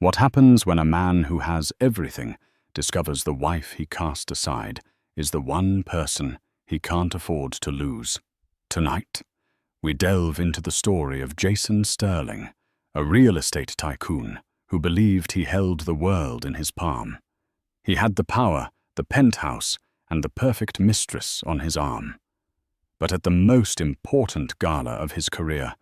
What happens when a man who has everything discovers the wife he cast aside is the one person he can't afford to lose? Tonight, we delve into the story of Jason Sterling, a real estate tycoon who believed he held the world in his palm. He had the power, the penthouse, and the perfect mistress on his arm. But at the most important gala of his career,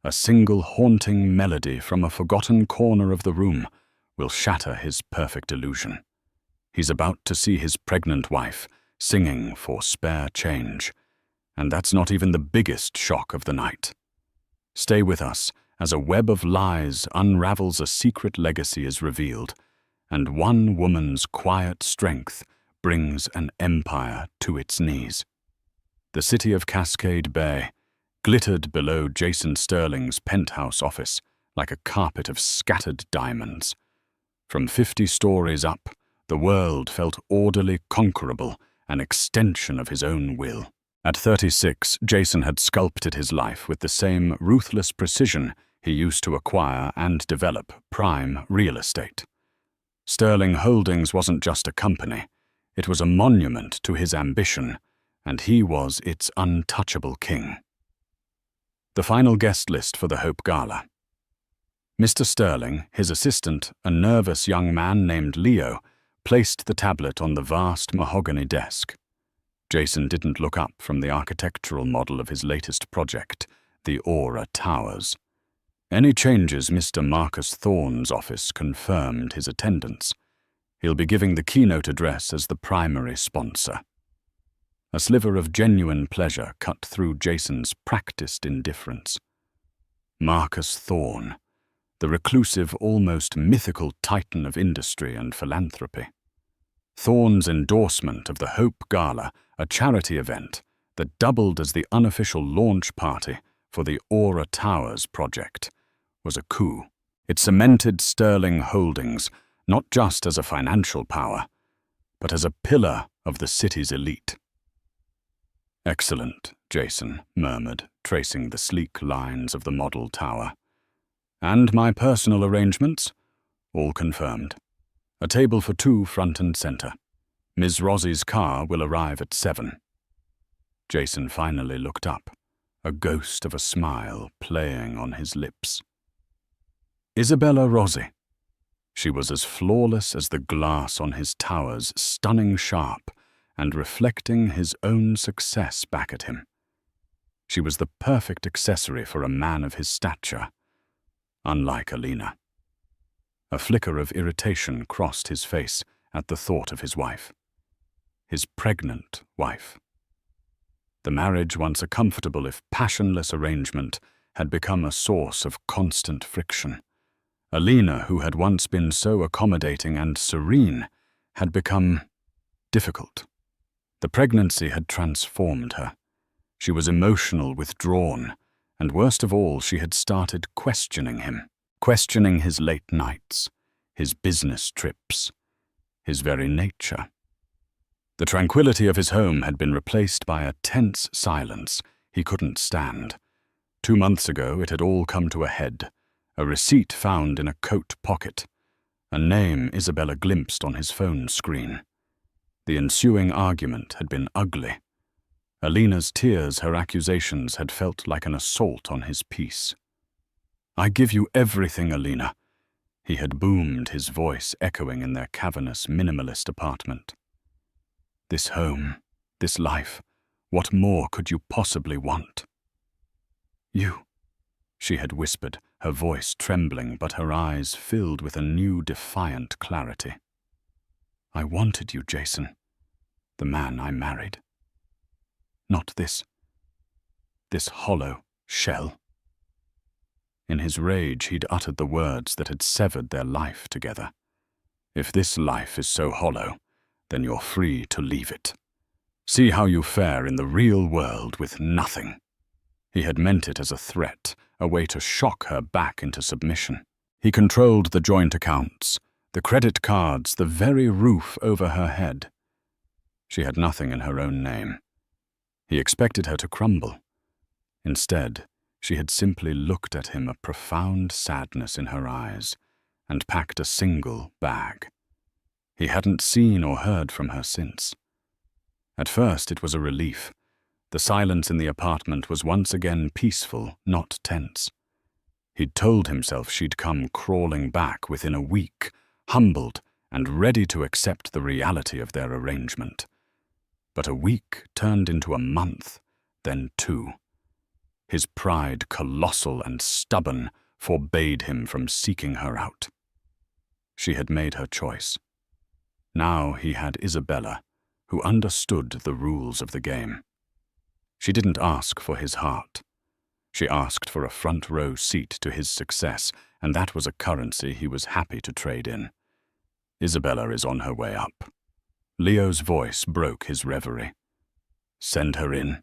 a single haunting melody from a forgotten corner of the room will shatter his perfect illusion. He's about to see his pregnant wife singing for spare change, and that's not even the biggest shock of the night. Stay with us as a web of lies unravels, a secret legacy is revealed, and one woman's quiet strength brings an empire to its knees. The city of Cascade Bay glittered below Jason Sterling's penthouse office like a carpet of scattered diamonds. From 50 stories up, the world felt orderly, conquerable, an extension of his own will. At 36, Jason had sculpted his life with the same ruthless precision he used to acquire and develop prime real estate. Sterling Holdings wasn't just a company, it was a monument to his ambition, and he was its untouchable king. The final guest list for the Hope Gala. Mr. Sterling, his assistant, a nervous young man named Leo, placed the tablet on the vast mahogany desk. Jason didn't look up from the architectural model of his latest project, the Aura Towers. Any changes Mr. Marcus Thorne's office confirmed his attendance. He'll be giving the keynote address as the primary sponsor. A sliver of genuine pleasure cut through Jason's practiced indifference. Marcus Thorne, the reclusive, almost mythical titan of industry and philanthropy. Thorne's endorsement of the Hope Gala, a charity event that doubled as the unofficial launch party for the Aura Towers project, was a coup. It cemented Sterling Holdings not just as a financial power, but as a pillar of the city's elite. "Excellent," Jason murmured, tracing the sleek lines of the model tower. "And my personal arrangements? All confirmed. A table for 2 front and center. Ms. Rossie's car will arrive at 7. Jason finally looked up, a ghost of a smile playing on his lips. Isabella Rossi. She was as flawless as the glass on his towers, stunning sharp, and reflecting his own success back at him. She was the perfect accessory for a man of his stature, unlike Alina. A flicker of irritation crossed his face at the thought of his wife. His pregnant wife. The marriage, once a comfortable if passionless arrangement, had become a source of constant friction. Alina, who had once been so accommodating and serene, had become difficult. The pregnancy had transformed her. She was emotional, withdrawn, and worst of all, she had started questioning him, questioning his late nights, his business trips, his very nature. The tranquility of his home had been replaced by a tense silence he couldn't stand. 2 months ago, it had all come to a head. A receipt found in a coat pocket. A name Isabella glimpsed on his phone screen. The ensuing argument had been ugly. Alina's tears, her accusations, had felt like an assault on his peace. "I give you everything, Alina," he had boomed, his voice echoing in their cavernous, minimalist apartment. "This home, this life, what more could you possibly want?" "You," she had whispered, her voice trembling but her eyes filled with a new defiant clarity. "I wanted you, Jason, the man I married. Not this hollow shell." In his rage, he'd uttered the words that had severed their life together. "If this life is so hollow, then you're free to leave it. See how you fare in the real world with nothing." He had meant it as a threat, a way to shock her back into submission. He controlled the joint accounts, the credit cards, the very roof over her head. She had nothing in her own name. He expected her to crumble. Instead, she had simply looked at him, a profound sadness in her eyes, and packed a single bag. He hadn't seen or heard from her since. At first it was a relief. The silence in the apartment was once again peaceful, not tense. He'd told himself she'd come crawling back within a week, humbled and ready to accept the reality of their arrangement. But a week turned into a month, then 2. His pride, colossal and stubborn, forbade him from seeking her out. She had made her choice. Now he had Isabella, who understood the rules of the game. She didn't ask for his heart. She asked for a front-row seat to his success, and that was a currency he was happy to trade in. Isabella is on her way up. Leo's voice broke his reverie. Send her in.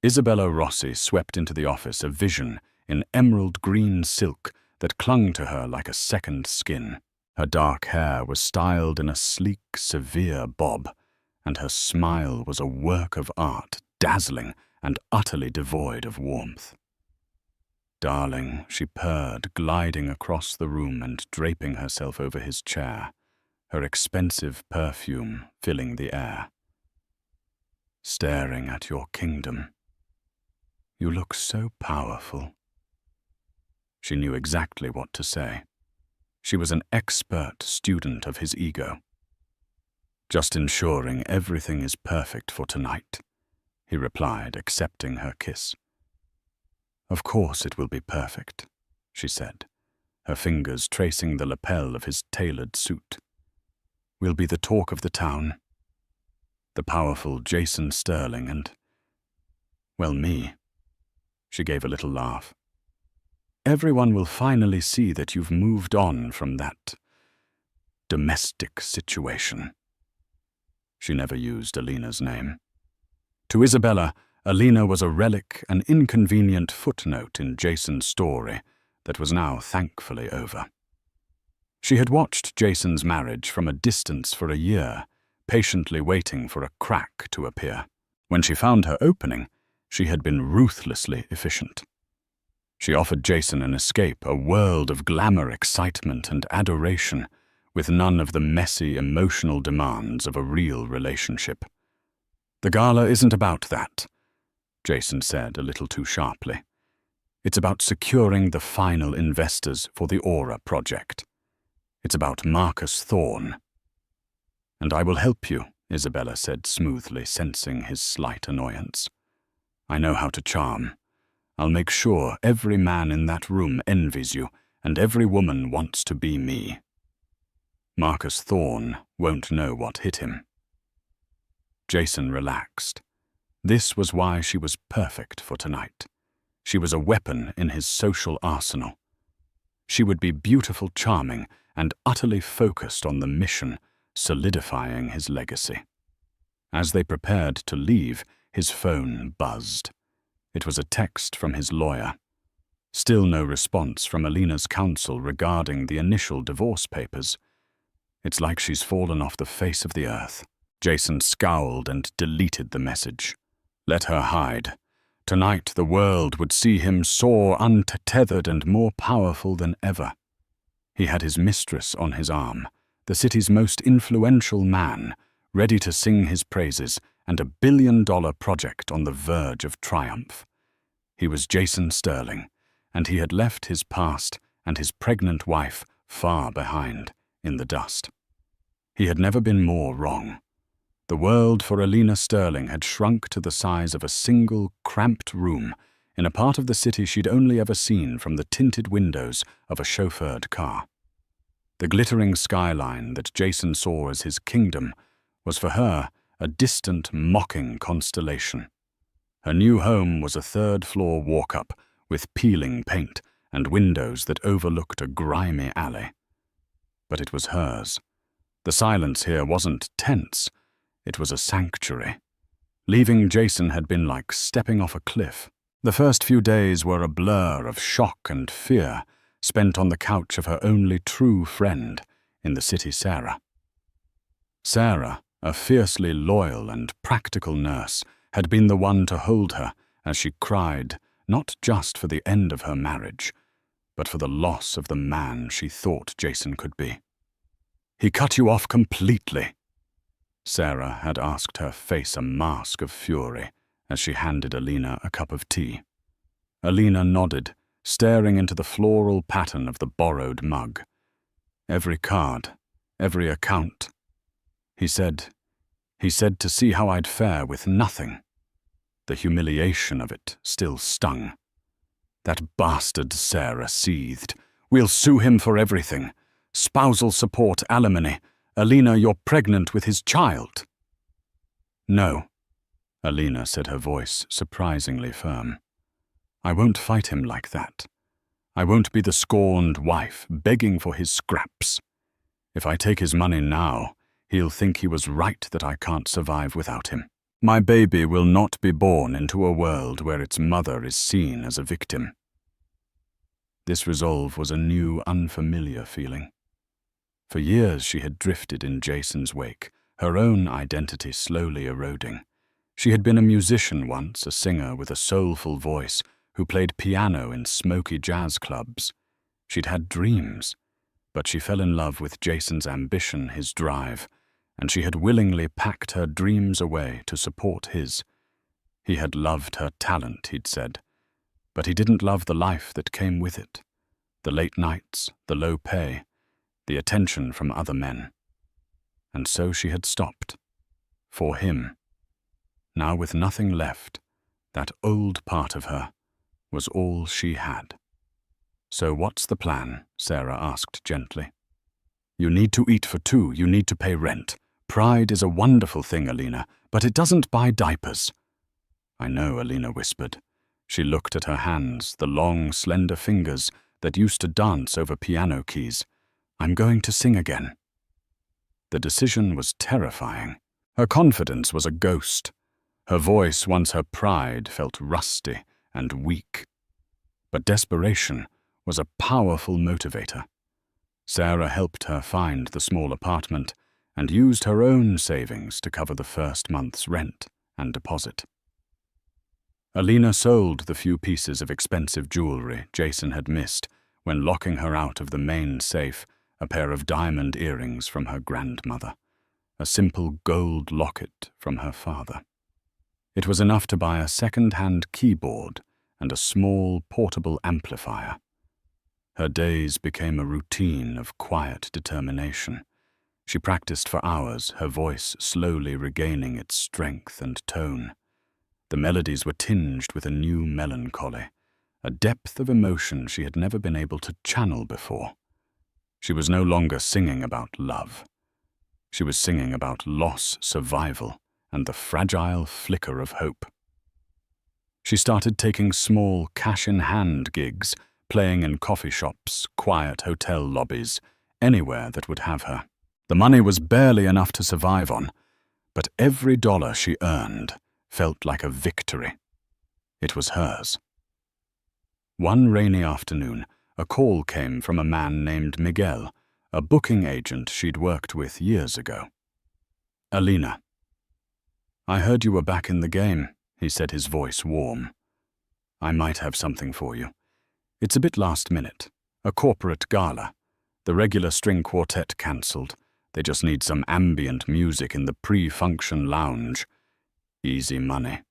Isabella Rossi swept into the office, a vision in emerald green silk that clung to her like a second skin. Her dark hair was styled in a sleek, severe bob, and her smile was a work of art, dazzling and utterly devoid of warmth. Darling, she purred, gliding across the room and draping herself over his chair, her expensive perfume filling the air. Staring at your kingdom. You look so powerful. She knew exactly what to say. She was an expert student of his ego. Just ensuring everything is perfect for tonight, he replied, accepting her kiss. Of course it will be perfect, she said, her fingers tracing the lapel of his tailored suit. We'll be the talk of the town. The powerful Jason Sterling and, well, me. She gave a little laugh. Everyone will finally see that you've moved on from that domestic situation. She never used Alina's name. To Isabella, Alina was a relic, an inconvenient footnote in Jason's story that was now thankfully over. She had watched Jason's marriage from a distance for a year, patiently waiting for a crack to appear. When she found her opening, she had been ruthlessly efficient. She offered Jason an escape, a world of glamour, excitement, and adoration, with none of the messy, emotional demands of a real relationship. The gala isn't about that, Jason said a little too sharply. It's about securing the final investors for the Aura project. It's about Marcus Thorne. And I will help you, Isabella said smoothly, sensing his slight annoyance. I know how to charm. I'll make sure every man in that room envies you, and every woman wants to be me. Marcus Thorne won't know what hit him. Jason relaxed. This was why she was perfect for tonight. She was a weapon in his social arsenal. She would be beautiful, charming, and utterly focused on the mission, solidifying his legacy. As they prepared to leave, his phone buzzed. It was a text from his lawyer. Still no response from Alina's counsel regarding the initial divorce papers. It's like she's fallen off the face of the earth. Jason scowled and deleted the message. Let her hide. Tonight the world would see him soar untethered and more powerful than ever. He had his mistress on his arm, the city's most influential man, ready to sing his praises, and $1 billion project on the verge of triumph. He was Jason Sterling, and he had left his past and his pregnant wife far behind, in the dust. He had never been more wrong. The world for Alina Sterling had shrunk to the size of a single, cramped room in a part of the city she'd only ever seen from the tinted windows of a chauffeured car. The glittering skyline that Jason saw as his kingdom was for her a distant, mocking constellation. Her new home was a third-floor walk-up with peeling paint and windows that overlooked a grimy alley. But it was hers. The silence here wasn't tense. It was a sanctuary. Leaving Jason had been like stepping off a cliff. The first few days were a blur of shock and fear, spent on the couch of her only true friend in the city, Sarah. Sarah, a fiercely loyal and practical nurse, had been the one to hold her as she cried, not just for the end of her marriage, but for the loss of the man she thought Jason could be. "He cut you off completely." Sarah had asked her face a mask of fury as she handed Alina a cup of tea. Alina nodded, staring into the floral pattern of the borrowed mug. Every card, every account. He said to see how I'd fare with nothing. The humiliation of it still stung. That bastard, Sarah seethed. "We'll sue him for everything. Spousal support, alimony. Alina, you're pregnant with his child." "No," Alina said, her voice surprisingly firm. "I won't fight him like that. I won't be the scorned wife begging for his scraps. If I take his money now, he'll think he was right that I can't survive without him. My baby will not be born into a world where its mother is seen as a victim." This resolve was a new, unfamiliar feeling. For years she had drifted in Jason's wake, her own identity slowly eroding. She had been a musician once, a singer with a soulful voice who played piano in smoky jazz clubs. She'd had dreams, but she fell in love with Jason's ambition, his drive, and she had willingly packed her dreams away to support his. He had loved her talent, he'd said, but he didn't love the life that came with it. The late nights, the low pay, the attention from other men. And so she had stopped. For him. Now with nothing left, that old part of her was all she had. "So what's the plan?" Sarah asked gently. "You need to eat for two, you need to pay rent. Pride is a wonderful thing, Alina, but it doesn't buy diapers." "I know," Alina whispered. She looked at her hands, the long, slender fingers that used to dance over piano keys. "I'm going to sing again." The decision was terrifying. Her confidence was a ghost. Her voice, once her pride, felt rusty and weak. But desperation was a powerful motivator. Sarah helped her find the small apartment and used her own savings to cover the first month's rent and deposit. Alina sold the few pieces of expensive jewelry Jason had missed when locking her out of the main safe, a pair of diamond earrings from her grandmother, a simple gold locket from her father. It was enough to buy a second-hand keyboard and a small portable amplifier. Her days became a routine of quiet determination. She practiced for hours, her voice slowly regaining its strength and tone. The melodies were tinged with a new melancholy, a depth of emotion she had never been able to channel before. She was no longer singing about love. She was singing about loss, survival, and the fragile flicker of hope. She started taking small cash-in-hand gigs, playing in coffee shops, quiet hotel lobbies, anywhere that would have her. The money was barely enough to survive on, but every dollar she earned felt like a victory. It was hers. One rainy afternoon, a call came from a man named Miguel, a booking agent she'd worked with years ago. "Alina." "I heard you were back in the game," he said, his voice warm. "I might have something for you. It's a bit last minute. A corporate gala. The regular string quartet cancelled. They just need some ambient music in the pre-function lounge. Easy money.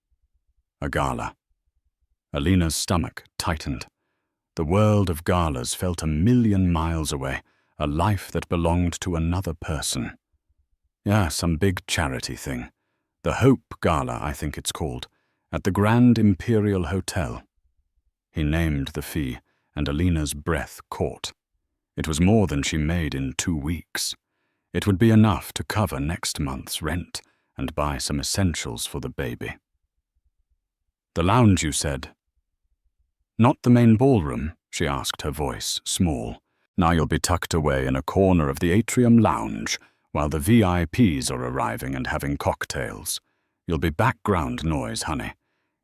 A gala." Alina's stomach tightened. The world of galas felt 1,000,000 miles away, a life that belonged to another person. "Yeah, some big charity thing. The Hope Gala, I think it's called, at the Grand Imperial Hotel." He named the fee, and Alina's breath caught. It was more than she made in 2 weeks. It would be enough to cover next month's rent and buy some essentials for the baby. "The lounge, you said?" "Not the main ballroom?" she asked, her voice small. "Now you'll be tucked away in a corner of the atrium lounge while the VIPs are arriving and having cocktails. You'll be background noise, honey.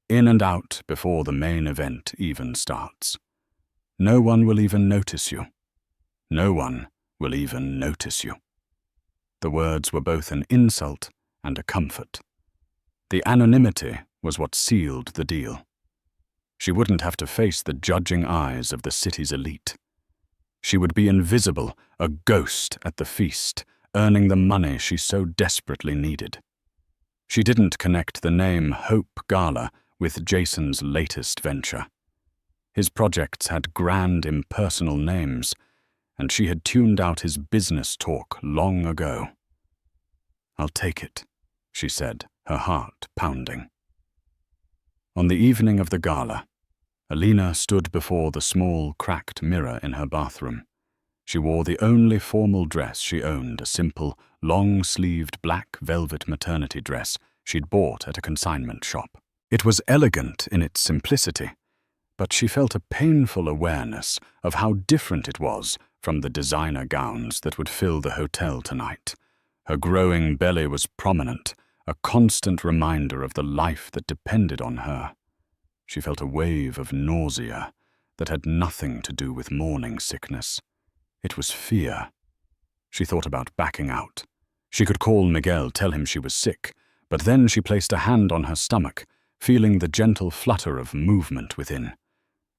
In and out before the main event even starts. No one will even notice you. No one will even notice you." The words were both an insult and a comfort. The anonymity was what sealed the deal. She wouldn't have to face the judging eyes of the city's elite. She would be invisible, a ghost at the feast, earning the money she so desperately needed. She didn't connect the name Hope Gala with Jason's latest venture. His projects had grand, impersonal names, and she had tuned out his business talk long ago. "I'll take it," she said, her heart pounding. On the evening of the gala, Alina stood before the small, cracked mirror in her bathroom. She wore the only formal dress she owned, a simple, long-sleeved black velvet maternity dress she'd bought at a consignment shop. It was elegant in its simplicity, but she felt a painful awareness of how different it was from the designer gowns that would fill the hotel tonight. Her growing belly was prominent, a constant reminder of the life that depended on her. She felt a wave of nausea that had nothing to do with morning sickness. It was fear. She thought about backing out. She could call Miguel, tell him she was sick, but then she placed a hand on her stomach, feeling the gentle flutter of movement within.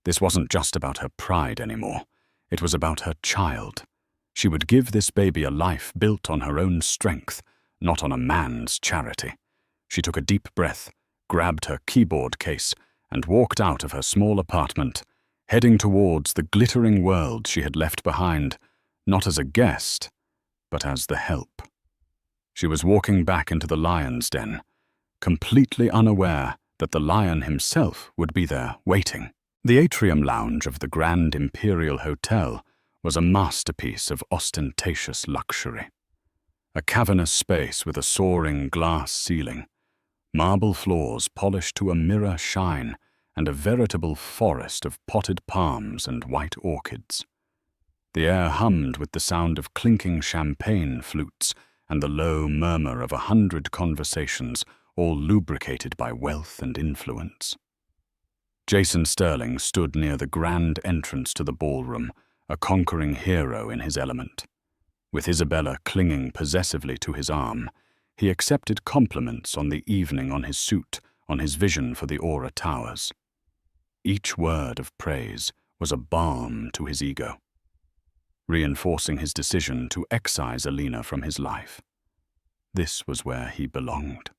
This wasn't just about her pride anymore. It was about her child. She would give this baby a life built on her own strength, not on a man's charity. She took a deep breath, grabbed her keyboard case, and walked out of her small apartment, heading towards the glittering world she had left behind, not as a guest, but as the help. She was walking back into the lion's den, completely unaware that the lion himself would be there waiting. The atrium lounge of the Grand Imperial Hotel was a masterpiece of ostentatious luxury. A cavernous space with a soaring glass ceiling, marble floors polished to a mirror shine, and a veritable forest of potted palms and white orchids. The air hummed with the sound of clinking champagne flutes and the low murmur of 100 conversations, all lubricated by wealth and influence. Jason Sterling stood near the grand entrance to the ballroom, a conquering hero in his element. With Isabella clinging possessively to his arm, he accepted compliments on the evening on his suit, on his vision for the Aura Towers. Each word of praise was a balm to his ego, reinforcing his decision to excise Alina from his life. This was where he belonged.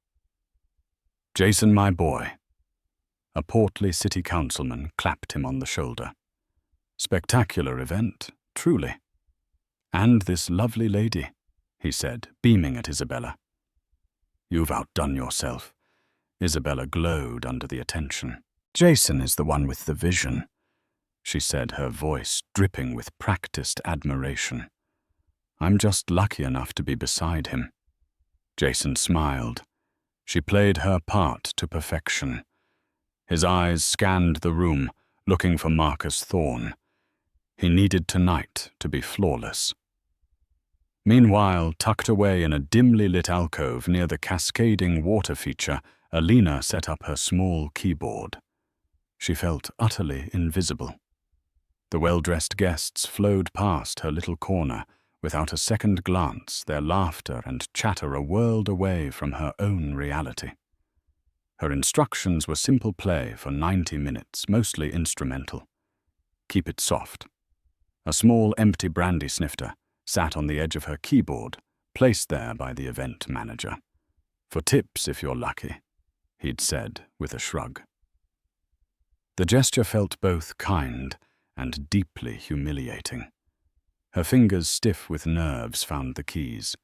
"Jason, my boy." A portly city councilman clapped him on the shoulder. "Spectacular event, truly. And this lovely lady," he said, beaming at Isabella. "You've outdone yourself." Isabella glowed under the attention. "Jason is the one with the vision," she said, her voice dripping with practiced admiration. "I'm just lucky enough to be beside him." Jason smiled. She played her part to perfection. His eyes scanned the room, looking for Marcus Thorne. He needed tonight to be flawless. Meanwhile, tucked away in a dimly lit alcove near the cascading water feature, Alina set up her small keyboard. She felt utterly invisible. The well-dressed guests flowed past her little corner, without a second glance, their laughter and chatter a world away from her own reality. Her instructions were simple play for 90 minutes, mostly instrumental. Keep it soft. A small empty brandy snifter sat on the edge of her keyboard, placed there by the event manager. "For tips if you're lucky," he'd said with a shrug. The gesture felt both kind and deeply humiliating. Her fingers, stiff with nerves, found the keys.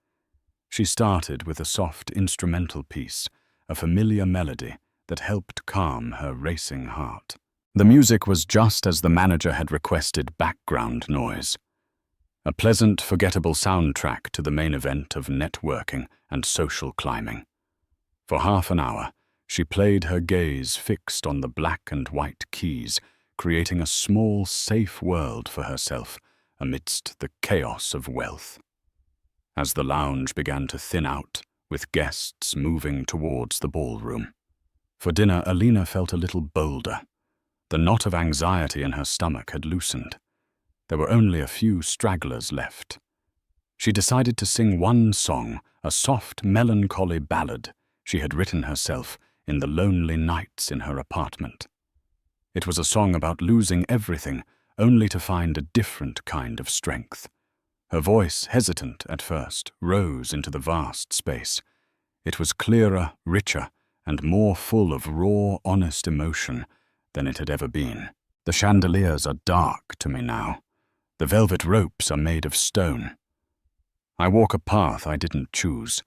She started with a soft instrumental piece, a familiar melody that helped calm her racing heart. The music was just as the manager had requested background noise. A pleasant, forgettable soundtrack to the main event of networking and social climbing. For half an hour, she played her gaze fixed on the black and white keys, creating a small, safe world for herself amidst the chaos of wealth. As the lounge began to thin out, with guests moving towards the ballroom. For dinner, Alina felt a little bolder. The knot of anxiety in her stomach had loosened. There were only a few stragglers left. She decided to sing one song, a soft, melancholy ballad she had written herself in the lonely nights in her apartment. It was a song about losing everything, only to find a different kind of strength. Her voice, hesitant at first, rose into the vast space. It was clearer, richer, and more full of raw, honest emotion than it had ever been. The chandeliers are dark to me now. The velvet ropes are made of stone. I walk a path I didn't choose,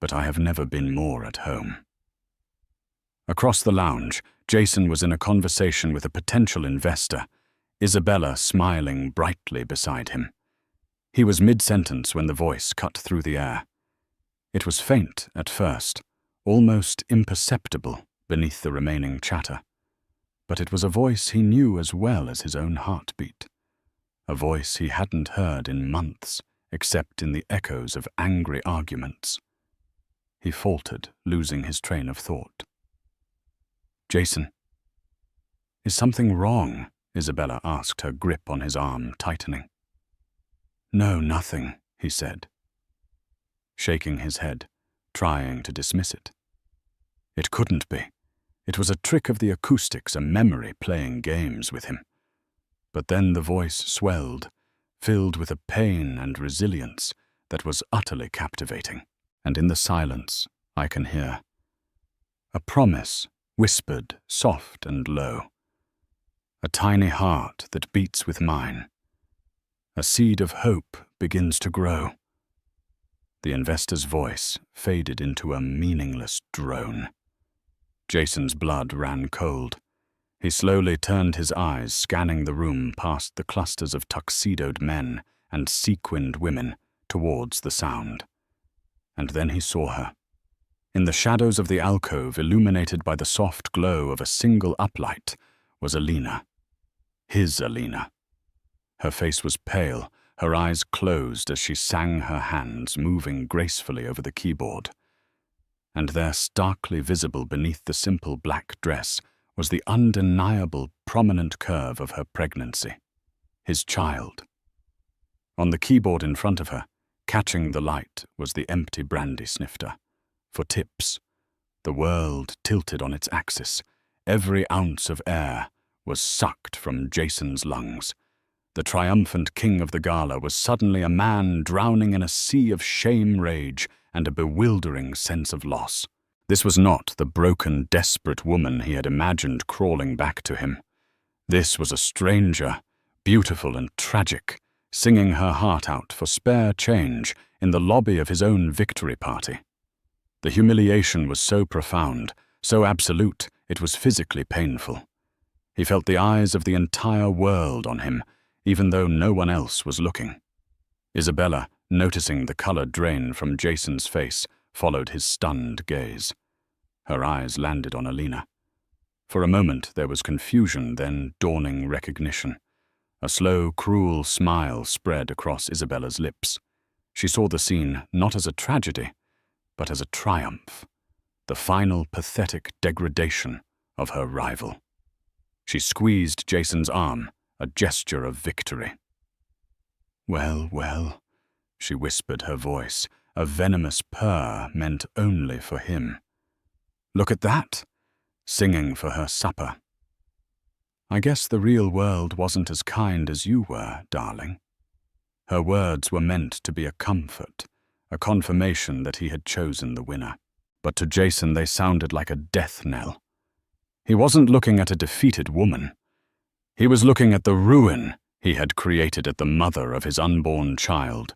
but I have never been more at home. Across the lounge, Jason was in a conversation with a potential investor, Isabella smiling brightly beside him. He was mid-sentence when the voice cut through the air. It was faint at first, almost imperceptible beneath the remaining chatter. But it was a voice he knew as well as his own heartbeat. A voice he hadn't heard in months, except in the echoes of angry arguments. He faltered, losing his train of thought. "Jason, is something wrong?" Isabella asked, her grip on his arm tightening. "No, nothing," he said, shaking his head, trying to dismiss it. It couldn't be. It was a trick of the acoustics, a memory playing games with him. But then the voice swelled, filled with a pain and resilience that was utterly captivating. And in the silence, I can hear a promise, whispered, soft and low. A tiny heart that beats with mine. A seed of hope begins to grow. The investor's voice faded into a meaningless drone. Jason's blood ran cold. He slowly turned his eyes, scanning the room past the clusters of tuxedoed men and sequined women towards the sound. And then he saw her. In the shadows of the alcove, illuminated by the soft glow of a single uplight, was Alina. His Alina. Her face was pale, her eyes closed as she sang her hands, moving gracefully over the keyboard. And there, starkly visible beneath the simple black dress, was the undeniable, prominent curve of her pregnancy. His child. On the keyboard in front of her, catching the light, was the empty brandy snifter. For tips. The world tilted on its axis. Every ounce of air was sucked from Jason's lungs. The triumphant king of the gala was suddenly a man drowning in a sea of shame, rage, and a bewildering sense of loss. This was not the broken, desperate woman he had imagined crawling back to him. This was a stranger, beautiful and tragic, singing her heart out for spare change in the lobby of his own victory party. The humiliation was so profound, so absolute, it was physically painful. He felt the eyes of the entire world on him, even though no one else was looking. Isabella, noticing the color drain from Jason's face, followed his stunned gaze. Her eyes landed on Alina. For a moment there was confusion, then dawning recognition. A slow, cruel smile spread across Isabella's lips. She saw the scene not as a tragedy, but as a triumph, the final pathetic degradation of her rival. She squeezed Jason's arm, a gesture of victory. "Well, well," she whispered, her voice, a venomous purr meant only for him. "Look at that, singing for her supper. I guess the real world wasn't as kind as you were, darling." Her words were meant to be a comfort, a confirmation that he had chosen the winner. But to Jason they sounded like a death knell. He wasn't looking at a defeated woman. He was looking at the ruin he had created at the mother of his unborn child,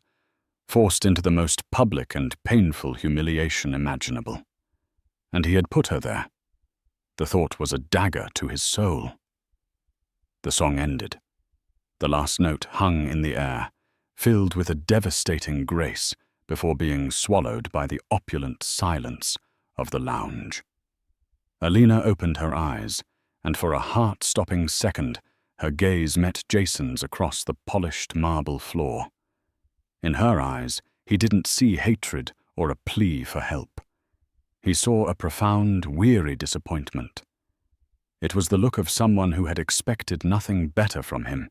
forced into the most public and painful humiliation imaginable. And he had put her there. The thought was a dagger to his soul. The song ended. The last note hung in the air, filled with a devastating grace, before being swallowed by the opulent silence of the lounge. Alina opened her eyes, and for a heart-stopping second, her gaze met Jason's across the polished marble floor. In her eyes, he didn't see hatred or a plea for help. He saw a profound, weary disappointment. It was the look of someone who had expected nothing better from him,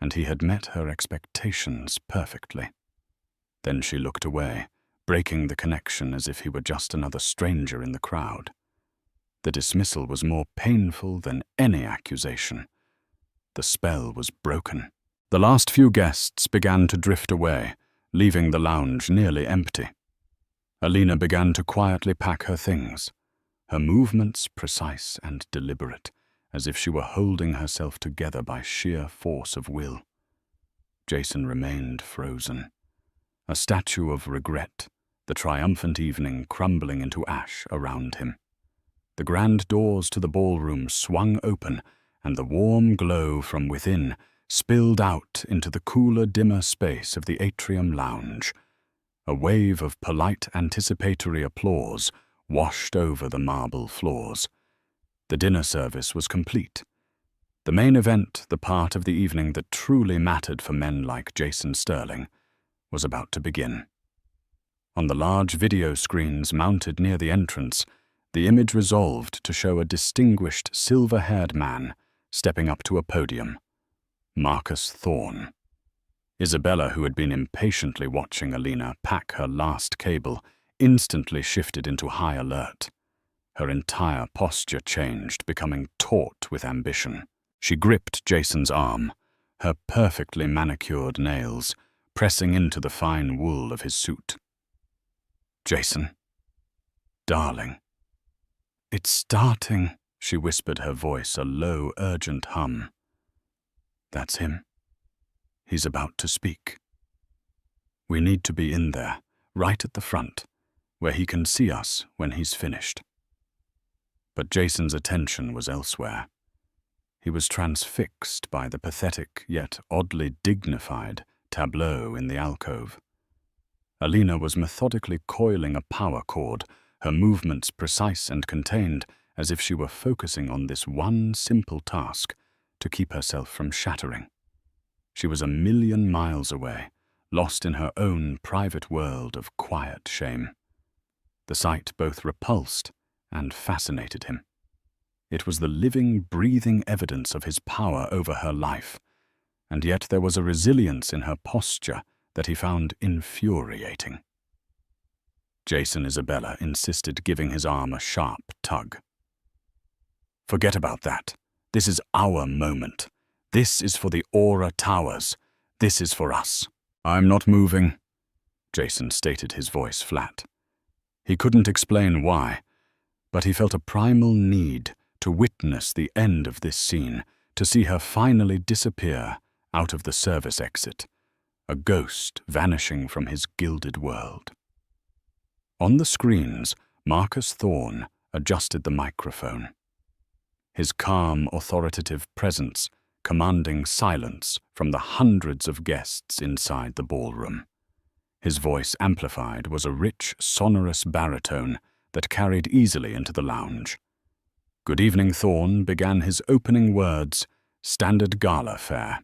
and he had met her expectations perfectly. Then she looked away, breaking the connection as if he were just another stranger in the crowd. The dismissal was more painful than any accusation. The spell was broken. The last few guests began to drift away, leaving the lounge nearly empty. Alina began to quietly pack her things, her movements precise and deliberate, as if she were holding herself together by sheer force of will. Jason remained frozen, a statue of regret, the triumphant evening crumbling into ash around him. The grand doors to the ballroom swung open, and the warm glow from within spilled out into the cooler, dimmer space of the atrium lounge. A wave of polite anticipatory applause washed over the marble floors. The dinner service was complete. The main event, the part of the evening that truly mattered for men like Jason Sterling, was about to begin. On the large video screens mounted near the entrance, the image resolved to show a distinguished silver-haired man stepping up to a podium. Marcus Thorne. Isabella, who had been impatiently watching Alina pack her last cable, instantly shifted into high alert. Her entire posture changed, becoming taut with ambition. She gripped Jason's arm, her perfectly manicured nails pressing into the fine wool of his suit. "Jason, darling." "It's starting," she whispered, her voice a low, urgent hum. "That's him. He's about to speak. We need to be in there, right at the front, where he can see us when he's finished." But Jason's attention was elsewhere. He was transfixed by the pathetic yet oddly dignified tableau in the alcove. Alina was methodically coiling a power cord, her movements precise and contained, as if she were focusing on this one simple task to keep herself from shattering. She was 1,000,000 miles away, lost in her own private world of quiet shame. The sight both repulsed and fascinated him. It was the living, breathing evidence of his power over her life, and yet there was a resilience in her posture that he found infuriating. Jason Isabella insisted, giving his arm a sharp tug. "Forget about that. This is our moment. This is for the Aura Towers. This is for us." "I'm not moving," Jason stated, his voice flat. He couldn't explain why, but he felt a primal need to witness the end of this scene, to see her finally disappear out of the service exit, a ghost vanishing from his gilded world. On the screens, Marcus Thorne adjusted the microphone. His calm, authoritative presence commanding silence from the hundreds of guests inside the ballroom. His voice, amplified, was a rich, sonorous baritone that carried easily into the lounge. "Good evening," Thorne began his opening words, standard gala fare.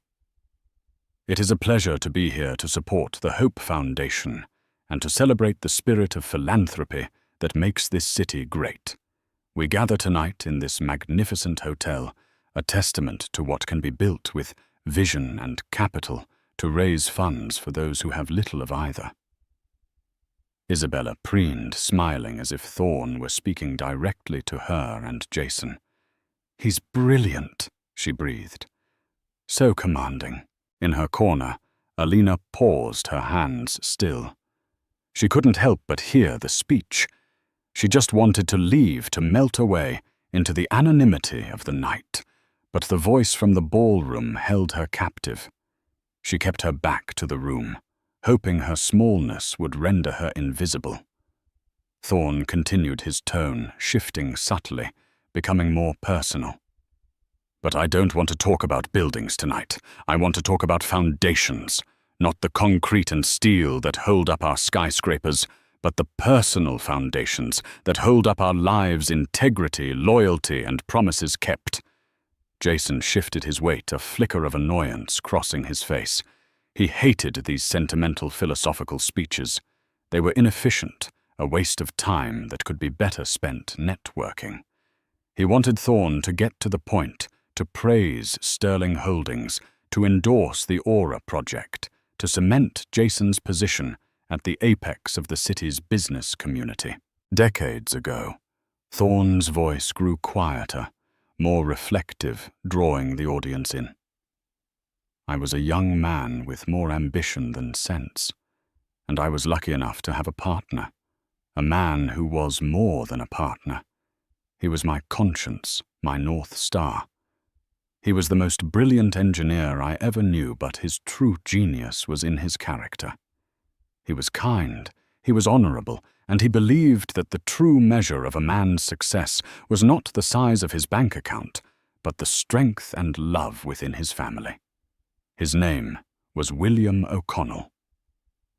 "It is a pleasure to be here to support the Hope Foundation and to celebrate the spirit of philanthropy that makes this city great. We gather tonight in this magnificent hotel, a testament to what can be built with vision and capital to raise funds for those who have little of either." Isabella preened, smiling as if Thorne were speaking directly to her and Jason. "He's brilliant," she breathed. "So commanding." In her corner, Alina paused, her hands still. She couldn't help but hear the speech. She just wanted to leave, to melt away into the anonymity of the night, but the voice from the ballroom held her captive. She kept her back to the room, hoping her smallness would render her invisible. Thorne continued, his tone shifting subtly, becoming more personal. "But I don't want to talk about buildings tonight. I want to talk about foundations, not the concrete and steel that hold up our skyscrapers, but the personal foundations that hold up our lives' integrity, loyalty, and promises kept." Jason shifted his weight, a flicker of annoyance crossing his face. He hated these sentimental philosophical speeches. They were inefficient, a waste of time that could be better spent networking. He wanted Thorne to get to the point, to praise Sterling Holdings, to endorse the Aura project, to cement Jason's position at the apex of the city's business community. Decades ago, Thorne's voice grew quieter, more reflective, drawing the audience in. I was a young man with more ambition than sense, and I was lucky enough to have a partner, a man who was more than a partner. He was my conscience, my North Star. He was the most brilliant engineer I ever knew, but his true genius was in his character. He was kind, he was honorable, and he believed that the true measure of a man's success was not the size of his bank account, but the strength and love within his family. His name was William O'Connell.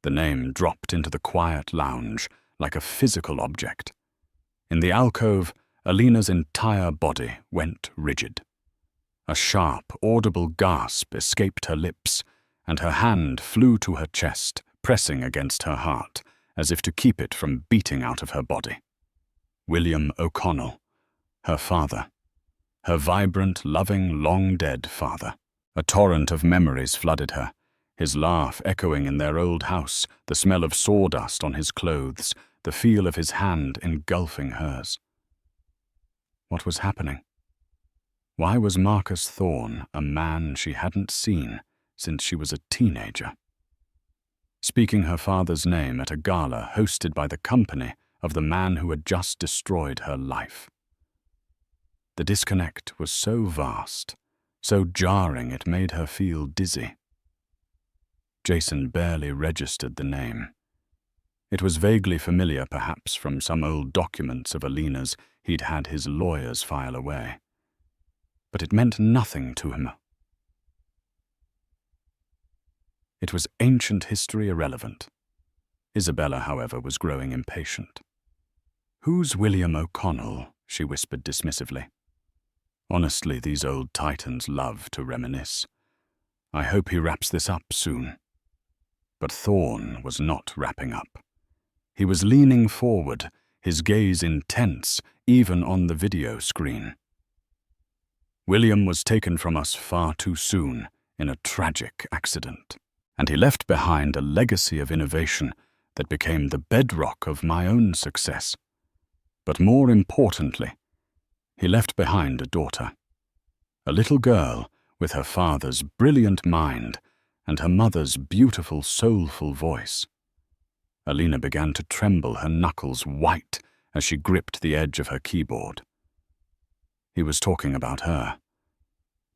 The name dropped into the quiet lounge like a physical object. In the alcove, Alina's entire body went rigid. A sharp, audible gasp escaped her lips, and her hand flew to her chest, pressing against her heart, as if to keep it from beating out of her body. William O'Connell, her father, her vibrant, loving, long-dead father. A torrent of memories flooded her, his laugh echoing in their old house, the smell of sawdust on his clothes, the feel of his hand engulfing hers. What was happening? Why was Marcus Thorne a man she hadn't seen since she was a teenager? Speaking her father's name at a gala hosted by the company of the man who had just destroyed her life. The disconnect was so vast, so jarring it made her feel dizzy. Jason barely registered the name. It was vaguely familiar, perhaps from some old documents of Alina's he'd had his lawyers file away. But it meant nothing to him. It was ancient history irrelevant. Isabella, however, was growing impatient. "Who's William O'Connell?" she whispered dismissively. "Honestly, these old titans love to reminisce. I hope he wraps this up soon." But Thorne was not wrapping up. He was leaning forward, his gaze intense, even on the video screen. "William was taken from us far too soon in a tragic accident, and he left behind a legacy of innovation that became the bedrock of my own success. But more importantly, he left behind a daughter, a little girl with her father's brilliant mind and her mother's beautiful, soulful voice." Alina began to tremble, her knuckles white as she gripped the edge of her keyboard. He was talking about her.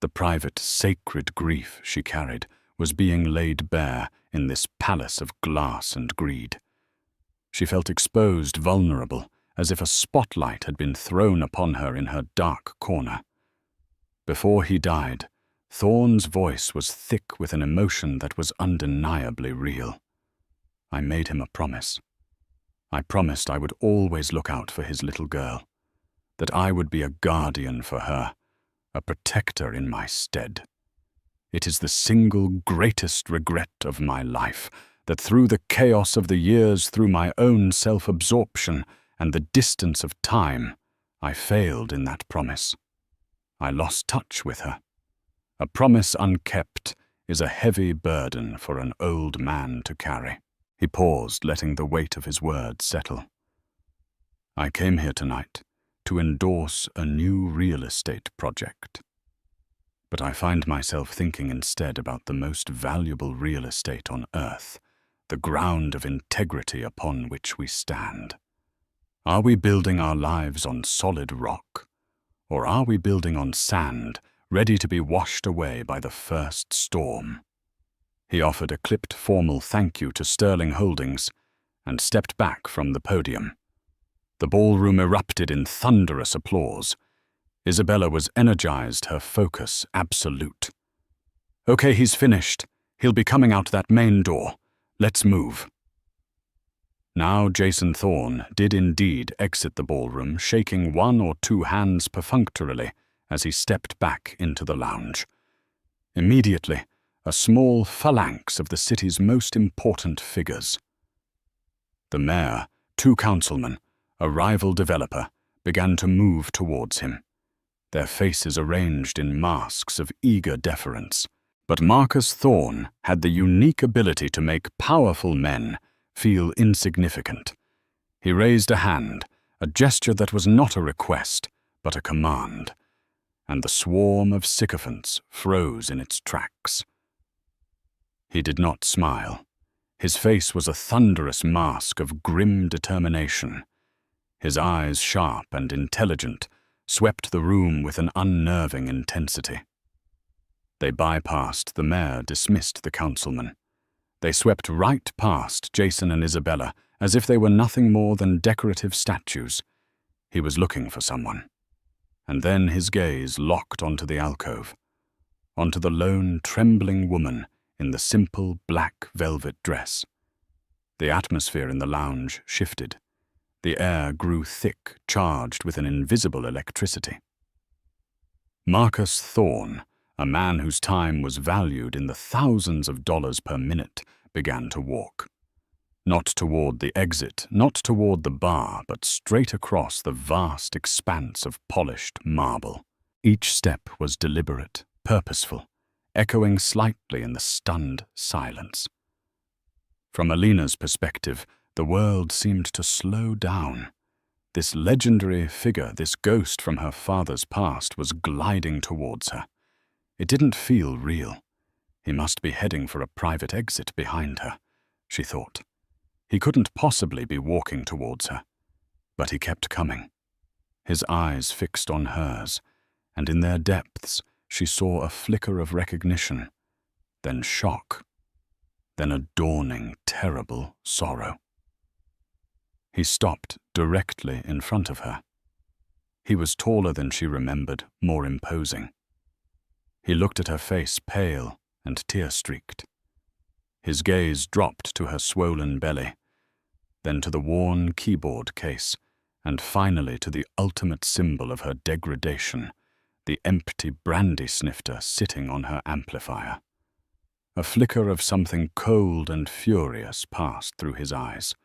The private, sacred grief she carried was being laid bare in this palace of glass and greed. She felt exposed, vulnerable, as if a spotlight had been thrown upon her in her dark corner. Before he died, Thorne's voice was thick with an emotion that was undeniably real. I made him a promise. I promised I would always look out for his little girl, that I would be a guardian for her, a protector in my stead. It is the single greatest regret of my life that through the chaos of the years, through my own self-absorption and the distance of time, I failed in that promise. I lost touch with her. A promise unkept is a heavy burden for an old man to carry. He paused, letting the weight of his words settle. "I came here tonight to endorse a new real estate project. But I find myself thinking instead about the most valuable real estate on earth, the ground of integrity upon which we stand. Are we building our lives on solid rock, or are we building on sand, ready to be washed away by the first storm?" He offered a clipped formal thank you to Sterling Holdings and stepped back from the podium. The ballroom erupted in thunderous applause. Isabella was energized, her focus absolute. "Okay, he's finished. He'll be coming out that main door. Let's move." Now Jason Thorne did indeed exit the ballroom, shaking one or two hands perfunctorily as he stepped back into the lounge. Immediately, a small phalanx of the city's most important figures. The mayor, 2 councilmen, a rival developer, began to move towards him, their faces arranged in masks of eager deference. But Marcus Thorne had the unique ability to make powerful men feel insignificant. He raised a hand, a gesture that was not a request, but a command, and the swarm of sycophants froze in its tracks. He did not smile. His face was a thunderous mask of grim determination. His eyes, sharp and intelligent, swept the room with an unnerving intensity. They bypassed the mayor, dismissed the councilman. They swept right past Jason and Isabella as if they were nothing more than decorative statues. He was looking for someone. And then his gaze locked onto the alcove, onto the lone, trembling woman in the simple black velvet dress. The atmosphere in the lounge shifted. The air grew thick, charged with an invisible electricity. Marcus Thorne, a man whose time was valued in the thousands of dollars per minute, began to walk. Not toward the exit, not toward the bar, but straight across the vast expanse of polished marble. Each step was deliberate, purposeful, echoing slightly in the stunned silence. From Alina's perspective, the world seemed to slow down. This legendary figure, this ghost from her father's past, was gliding towards her. It didn't feel real. He must be heading for a private exit behind her, she thought. He couldn't possibly be walking towards her. But he kept coming. His eyes fixed on hers, and in their depths she saw a flicker of recognition, then shock, then a dawning, terrible sorrow. He stopped directly in front of her. He was taller than she remembered, more imposing. He looked at her face, pale and tear-streaked. His gaze dropped to her swollen belly, then to the worn keyboard case, and finally to the ultimate symbol of her degradation, the empty brandy snifter sitting on her amplifier. A flicker of something cold and furious passed through his eyes.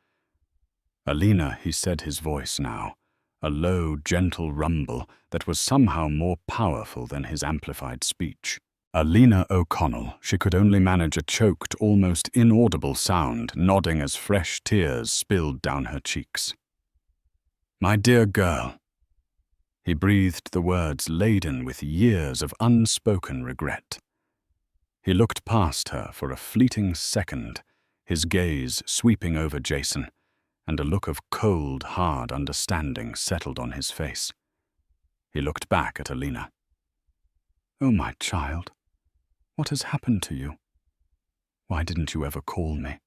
"Alina," he said, his voice now, a low, gentle rumble that was somehow more powerful than his amplified speech. Alina O'Connell. She could only manage a choked, almost inaudible sound, nodding as fresh tears spilled down her cheeks. "My dear girl." He breathed the words laden with years of unspoken regret. He looked past her for a fleeting second, his gaze sweeping over Jason, and a look of cold, hard understanding settled on his face. He looked back at Alina. "Oh, my child, what has happened to you? Why didn't you ever call me?"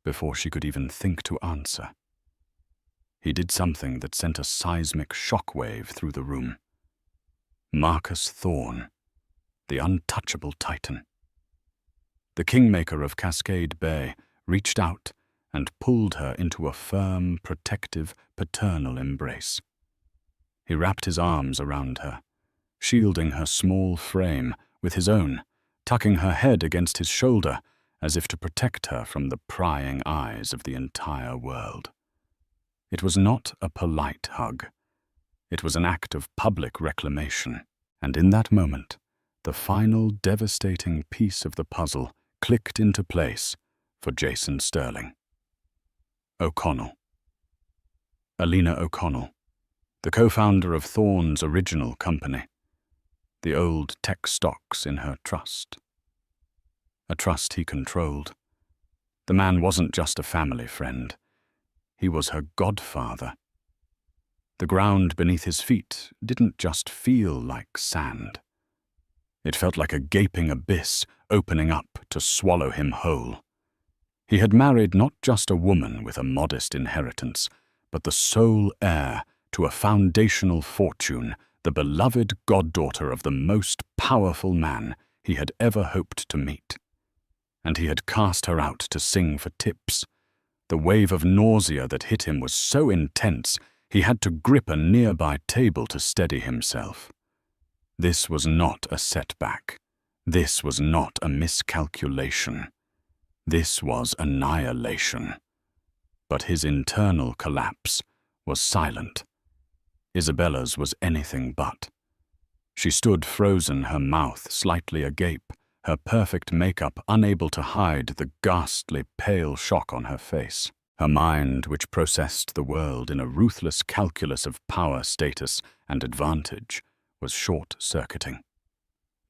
Before she could even think to answer, he did something that sent a seismic shockwave through the room. Marcus Thorne, the untouchable titan. The kingmaker of Cascade Bay reached out and pulled her into a firm, protective, paternal embrace. He wrapped his arms around her, shielding her small frame with his own, tucking her head against his shoulder as if to protect her from the prying eyes of the entire world. It was not a polite hug. It was an act of public reclamation, and in that moment, the final devastating piece of the puzzle clicked into place for Jason Sterling. O'Connell. Alina O'Connell, the co-founder of Thorne's original company, the old tech stocks in her trust. A trust he controlled. The man wasn't just a family friend. He was her godfather. The ground beneath his feet didn't just feel like sand. It felt like a gaping abyss opening up to swallow him whole. He had married not just a woman with a modest inheritance, but the sole heir to a foundational fortune, the beloved goddaughter of the most powerful man he had ever hoped to meet. And he had cast her out to sing for tips. The wave of nausea that hit him was so intense, he had to grip a nearby table to steady himself. This was not a setback. This was not a miscalculation. This was annihilation. But his internal collapse was silent. Isabella's was anything but. She stood frozen, her mouth slightly agape, her perfect makeup unable to hide the ghastly pale shock on her face. Her mind, which processed the world in a ruthless calculus of power, status, and advantage, was short-circuiting.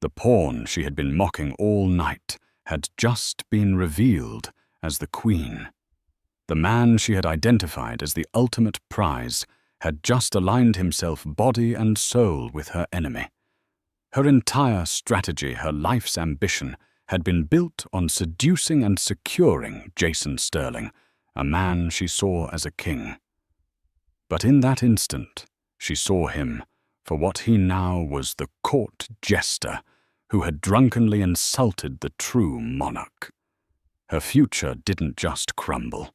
The pawn she had been mocking all night had just been revealed as the queen. The man she had identified as the ultimate prize had just aligned himself body and soul with her enemy. Her entire strategy, her life's ambition, had been built on seducing and securing Jason Sterling, a man she saw as a king. But in that instant, she saw him for what he now was, the court jester who had drunkenly insulted the true monarch. Her future didn't just crumble,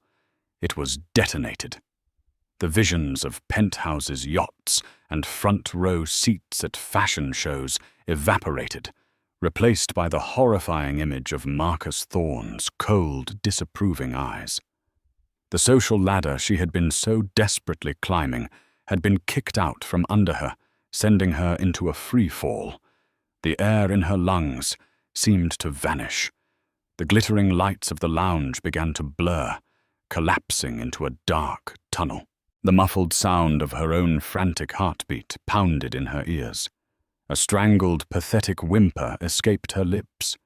it was detonated. The visions of penthouses, yachts, and front-row seats at fashion shows evaporated, replaced by the horrifying image of Marcus Thorne's cold, disapproving eyes. The social ladder she had been so desperately climbing had been kicked out from under her, sending her into a free fall. The air in her lungs seemed to vanish. The glittering lights of the lounge began to blur, collapsing into a dark tunnel. The muffled sound of her own frantic heartbeat pounded in her ears. A strangled, pathetic whimper escaped her lips.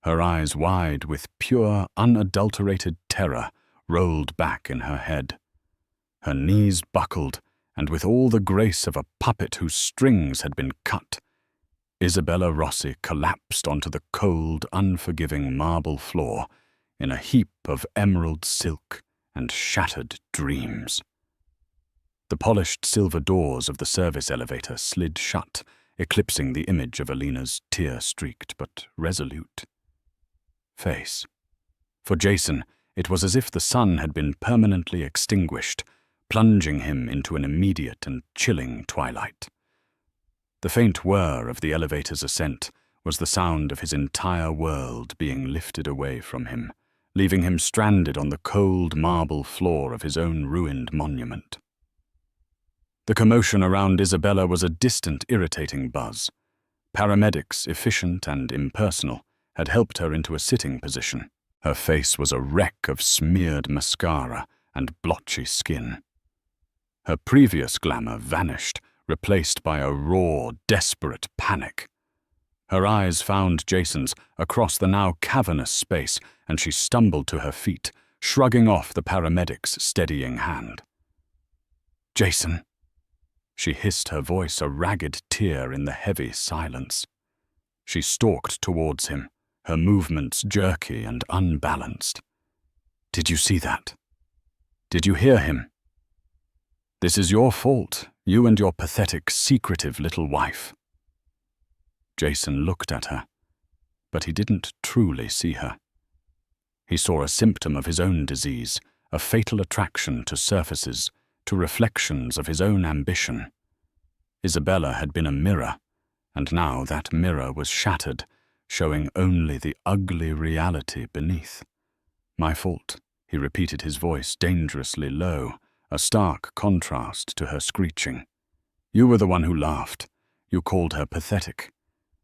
Her eyes, wide with pure, unadulterated terror, rolled back in her head. Her knees buckled, and with all the grace of a puppet whose strings had been cut, Isabella Rossi collapsed onto the cold, unforgiving marble floor in a heap of emerald silk and shattered dreams. The polished silver doors of the service elevator slid shut, eclipsing the image of Alina's tear-streaked but resolute face. For Jason, it was as if the sun had been permanently extinguished, plunging him into an immediate and chilling twilight. The faint whir of the elevator's ascent was the sound of his entire world being lifted away from him, leaving him stranded on the cold marble floor of his own ruined monument. The commotion around Isabella was a distant, irritating buzz. Paramedics, efficient and impersonal, had helped her into a sitting position. Her face was a wreck of smeared mascara and blotchy skin. Her previous glamour vanished, replaced by a raw, desperate panic. Her eyes found Jason's across the now cavernous space, and she stumbled to her feet, shrugging off the paramedic's steadying hand. "Jason," she hissed, her voice a ragged tear in the heavy silence. She stalked towards him, her movements jerky and unbalanced. "Did you see that? Did you hear him? This is your fault, you and your pathetic, secretive little wife." Jason looked at her, but he didn't truly see her. He saw a symptom of his own disease, a fatal attraction to surfaces, to reflections of his own ambition. Isabella had been a mirror, and now that mirror was shattered, showing only the ugly reality beneath. "My fault," he repeated, his voice dangerously low, a stark contrast to her screeching. "You were the one who laughed. You called her pathetic.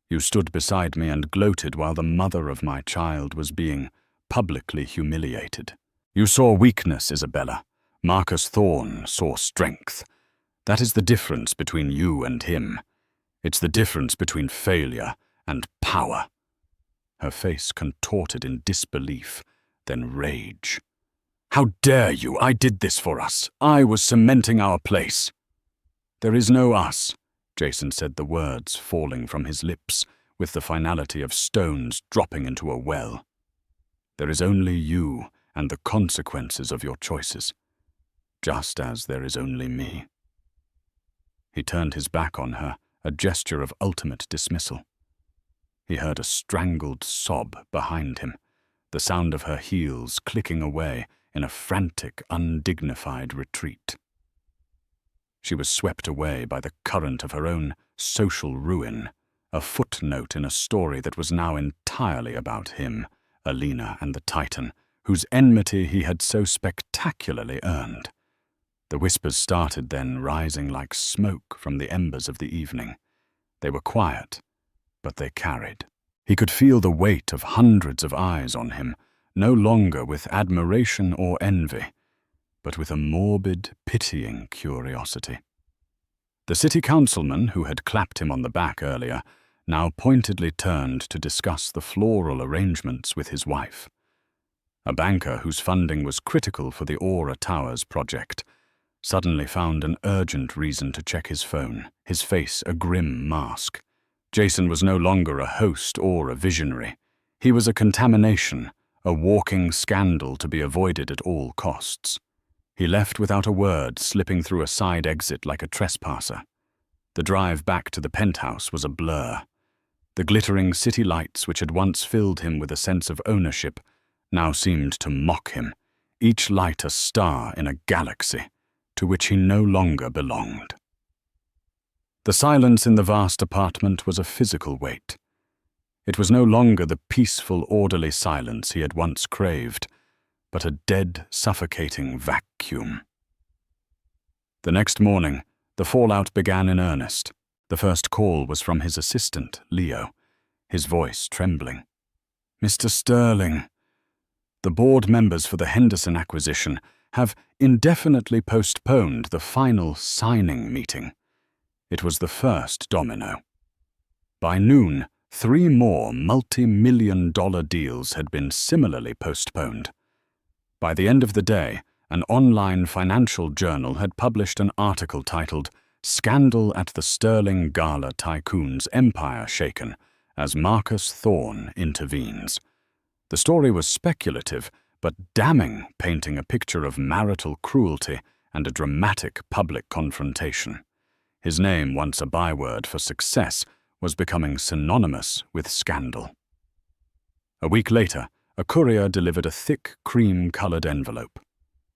You stood beside me and gloated while the mother of my child was being publicly humiliated. You saw weakness, Isabella. Marcus Thorne saw strength. That is the difference between you and him. It's the difference between failure and power." Her face contorted in disbelief, then rage. "How dare you? I did this for us. I was cementing our place." "There is no us," Jason said, the words falling from his lips with the finality of stones dropping into a well. "There is only you and the consequences of your choices, just as there is only me." He turned his back on her, a gesture of ultimate dismissal. He heard a strangled sob behind him, the sound of her heels clicking away in a frantic, undignified retreat. She was swept away by the current of her own social ruin, a footnote in a story that was now entirely about him, Alina and the Titan, whose enmity he had so spectacularly earned. The whispers started then, rising like smoke from the embers of the evening. They were quiet, but they carried. He could feel the weight of hundreds of eyes on him, no longer with admiration or envy, but with a morbid, pitying curiosity. The city councilman, who had clapped him on the back earlier, now pointedly turned to discuss the floral arrangements with his wife. A banker whose funding was critical for the Aura Towers project suddenly found an urgent reason to check his phone, his face a grim mask. Jason was no longer a host or a visionary. He was a contamination, a walking scandal to be avoided at all costs. He left without a word, slipping through a side exit like a trespasser. The drive back to the penthouse was a blur. The glittering city lights, which had once filled him with a sense of ownership, now seemed to mock him, each light a star in a galaxy to which he no longer belonged. The silence in the vast apartment was a physical weight. It was no longer the peaceful, orderly silence he had once craved, but a dead, suffocating vacuum. The next morning, the fallout began in earnest. The first call was from his assistant, Leo, his voice trembling. "Mr. Sterling, the board members for the Henderson acquisition have indefinitely postponed the final signing meeting." It was the first domino. By noon, 3 more multi-million-dollar deals had been similarly postponed. By the end of the day, an online financial journal had published an article titled "Scandal at the Sterling Gala Tycoon's Empire Shaken as Marcus Thorne Intervenes." The story was speculative, but damning, painting a picture of marital cruelty and a dramatic public confrontation. His name, once a byword for success, was becoming synonymous with scandal. A week later, a courier delivered a thick, cream-colored envelope.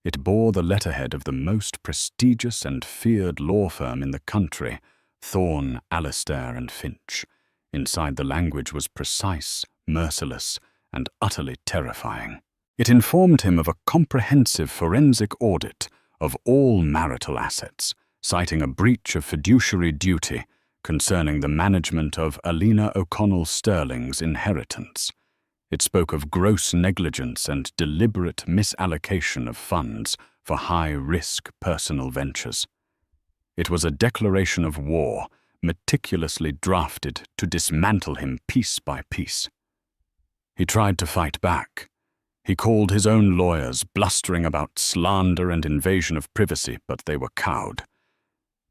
It bore the letterhead of the most prestigious and feared law firm in the country, Thorne, Alistair and Finch. Inside, the language was precise, merciless, and utterly terrifying. It informed him of a comprehensive forensic audit of all marital assets, citing a breach of fiduciary duty concerning the management of Alina O'Connell Sterling's inheritance. It spoke of gross negligence and deliberate misallocation of funds for high-risk personal ventures. It was a declaration of war, meticulously drafted to dismantle him piece by piece. He tried to fight back. He called his own lawyers, blustering about slander and invasion of privacy, but they were cowed.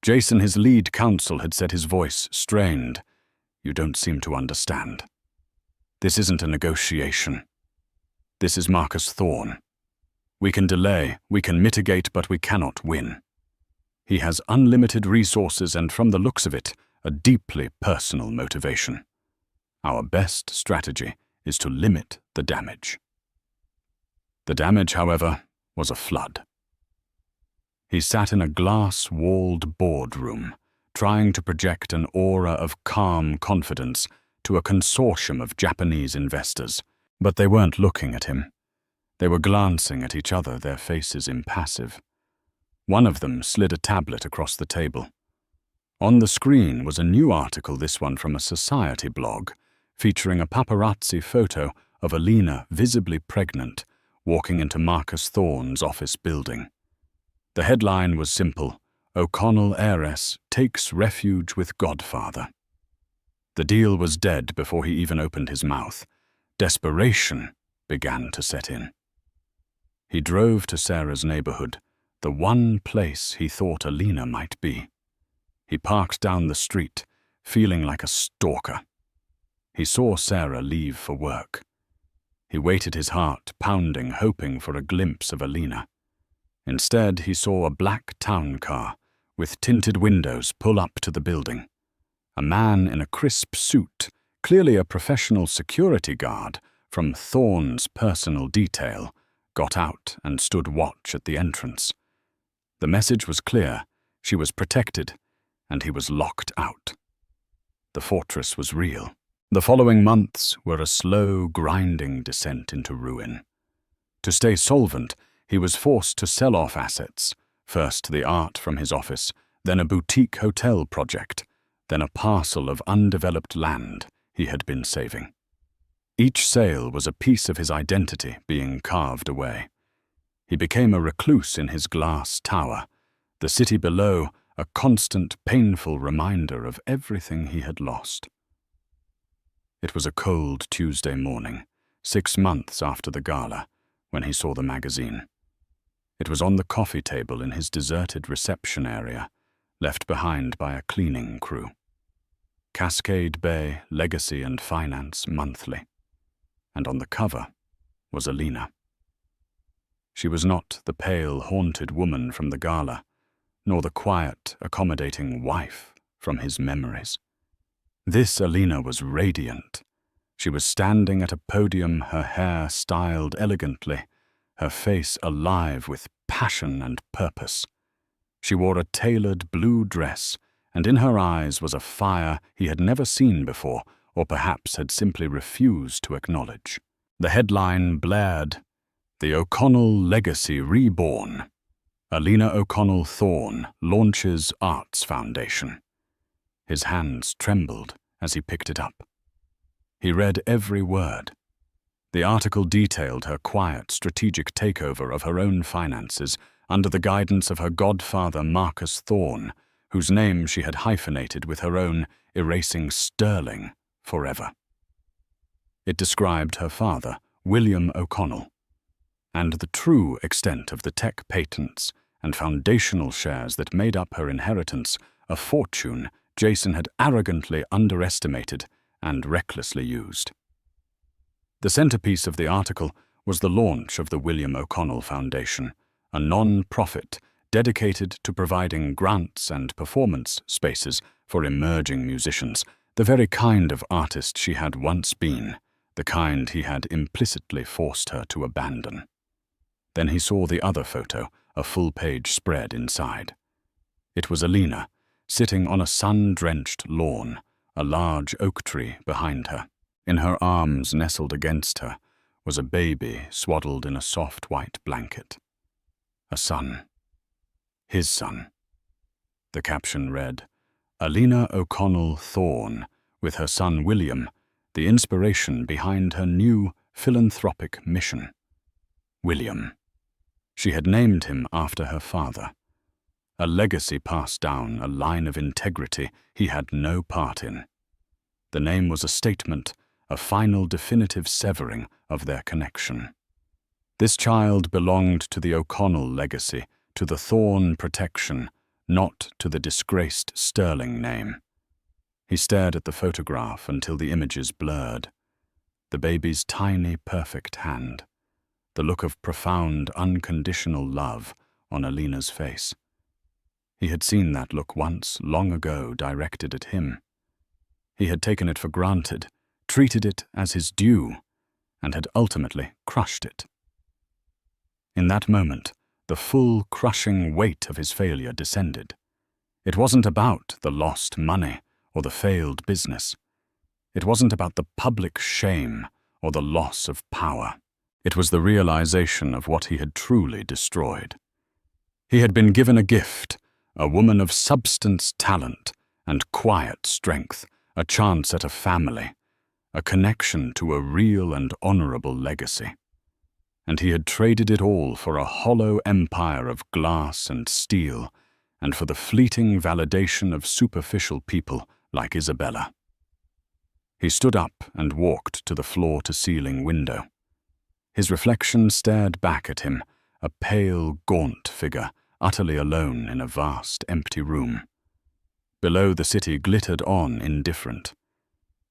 Jason, his lead counsel, had said, his voice strained, "You don't seem to understand. This isn't a negotiation. This is Marcus Thorne. We can delay, we can mitigate, but we cannot win. He has unlimited resources and, from the looks of it, a deeply personal motivation. Our best strategy is to limit the damage." The damage, however, was a flood. He sat in a glass-walled boardroom, trying to project an aura of calm confidence to a consortium of Japanese investors, but they weren't looking at him. They were glancing at each other, their faces impassive. One of them slid a tablet across the table. On the screen was a new article, this one from a society blog, featuring a paparazzi photo of Alina, visibly pregnant, walking into Marcus Thorne's office building. The headline was simple: "O'Connell heiress takes refuge with godfather." The deal was dead before he even opened his mouth. Desperation began to set in. He drove to Sarah's neighborhood, the one place he thought Alina might be. He parked down the street, feeling like a stalker. He saw Sarah leave for work. He waited, his heart pounding, hoping for a glimpse of Alina. Instead, he saw a black town car with tinted windows pull up to the building. A man in a crisp suit, clearly a professional security guard from Thorne's personal detail, got out and stood watch at the entrance. The message was clear: she was protected, and he was locked out. The fortress was real. The following months were a slow, grinding descent into ruin. To stay solvent, he was forced to sell off assets, first the art from his office, then a boutique hotel project, then a parcel of undeveloped land he had been saving. Each sale was a piece of his identity being carved away. He became a recluse in his glass tower, the city below a constant, painful reminder of everything he had lost. It was a cold Tuesday morning, 6 months after the gala, when he saw the magazine. It was on the coffee table in his deserted reception area, left behind by a cleaning crew. Cascade Bay, Legacy and Finance Monthly. And on the cover was Alina. She was not the pale, haunted woman from the gala, nor the quiet, accommodating wife from his memories. This Alina was radiant. She was standing at a podium, her hair styled elegantly, her face alive with passion and purpose. She wore a tailored blue dress, and in her eyes was a fire he had never seen before, or perhaps had simply refused to acknowledge. The headline blared, "The O'Connell Legacy Reborn. Alina O'Connell Thorne launches Arts Foundation." His hands trembled as he picked it up. He read every word. The article detailed her quiet, strategic takeover of her own finances under the guidance of her godfather Marcus Thorne, whose name she had hyphenated with her own, erasing Sterling forever. It described her father, William O'Connell, and the true extent of the tech patents and foundational shares that made up her inheritance, a fortune Jason had arrogantly underestimated and recklessly used. The centerpiece of the article was the launch of the William O'Connell Foundation, a non-profit dedicated to providing grants and performance spaces for emerging musicians, the very kind of artist she had once been, the kind he had implicitly forced her to abandon. Then he saw the other photo, a full-page spread inside. It was Alina, sitting on a sun-drenched lawn, a large oak tree behind her. In her arms, nestled against her, was a baby swaddled in a soft white blanket. A son. His son. The caption read, "Alina O'Connell Thorne, with her son William, the inspiration behind her new philanthropic mission." William. She had named him after her father. A legacy passed down, a line of integrity he had no part in. The name was a statement, a final definitive severing of their connection. This child belonged to the O'Connell legacy, to the Thorne protection, not to the disgraced Sterling name. He stared at the photograph until the images blurred. The baby's tiny, perfect hand. The look of profound, unconditional love on Alina's face. He had seen that look once, long ago, directed at him. He had taken it for granted, treated it as his due, and had ultimately crushed it. In that moment, the full, crushing weight of his failure descended. It wasn't about the lost money or the failed business. It wasn't about the public shame or the loss of power. It was the realization of what he had truly destroyed. He had been given a gift, a woman of substance, talent, and quiet strength, a chance at a family, a connection to a real and honorable legacy. And he had traded it all for a hollow empire of glass and steel, and for the fleeting validation of superficial people like Isabella. He stood up and walked to the floor-to-ceiling window. His reflection stared back at him, a pale, gaunt figure, utterly alone in a vast, empty room. Below, the city glittered on, indifferent.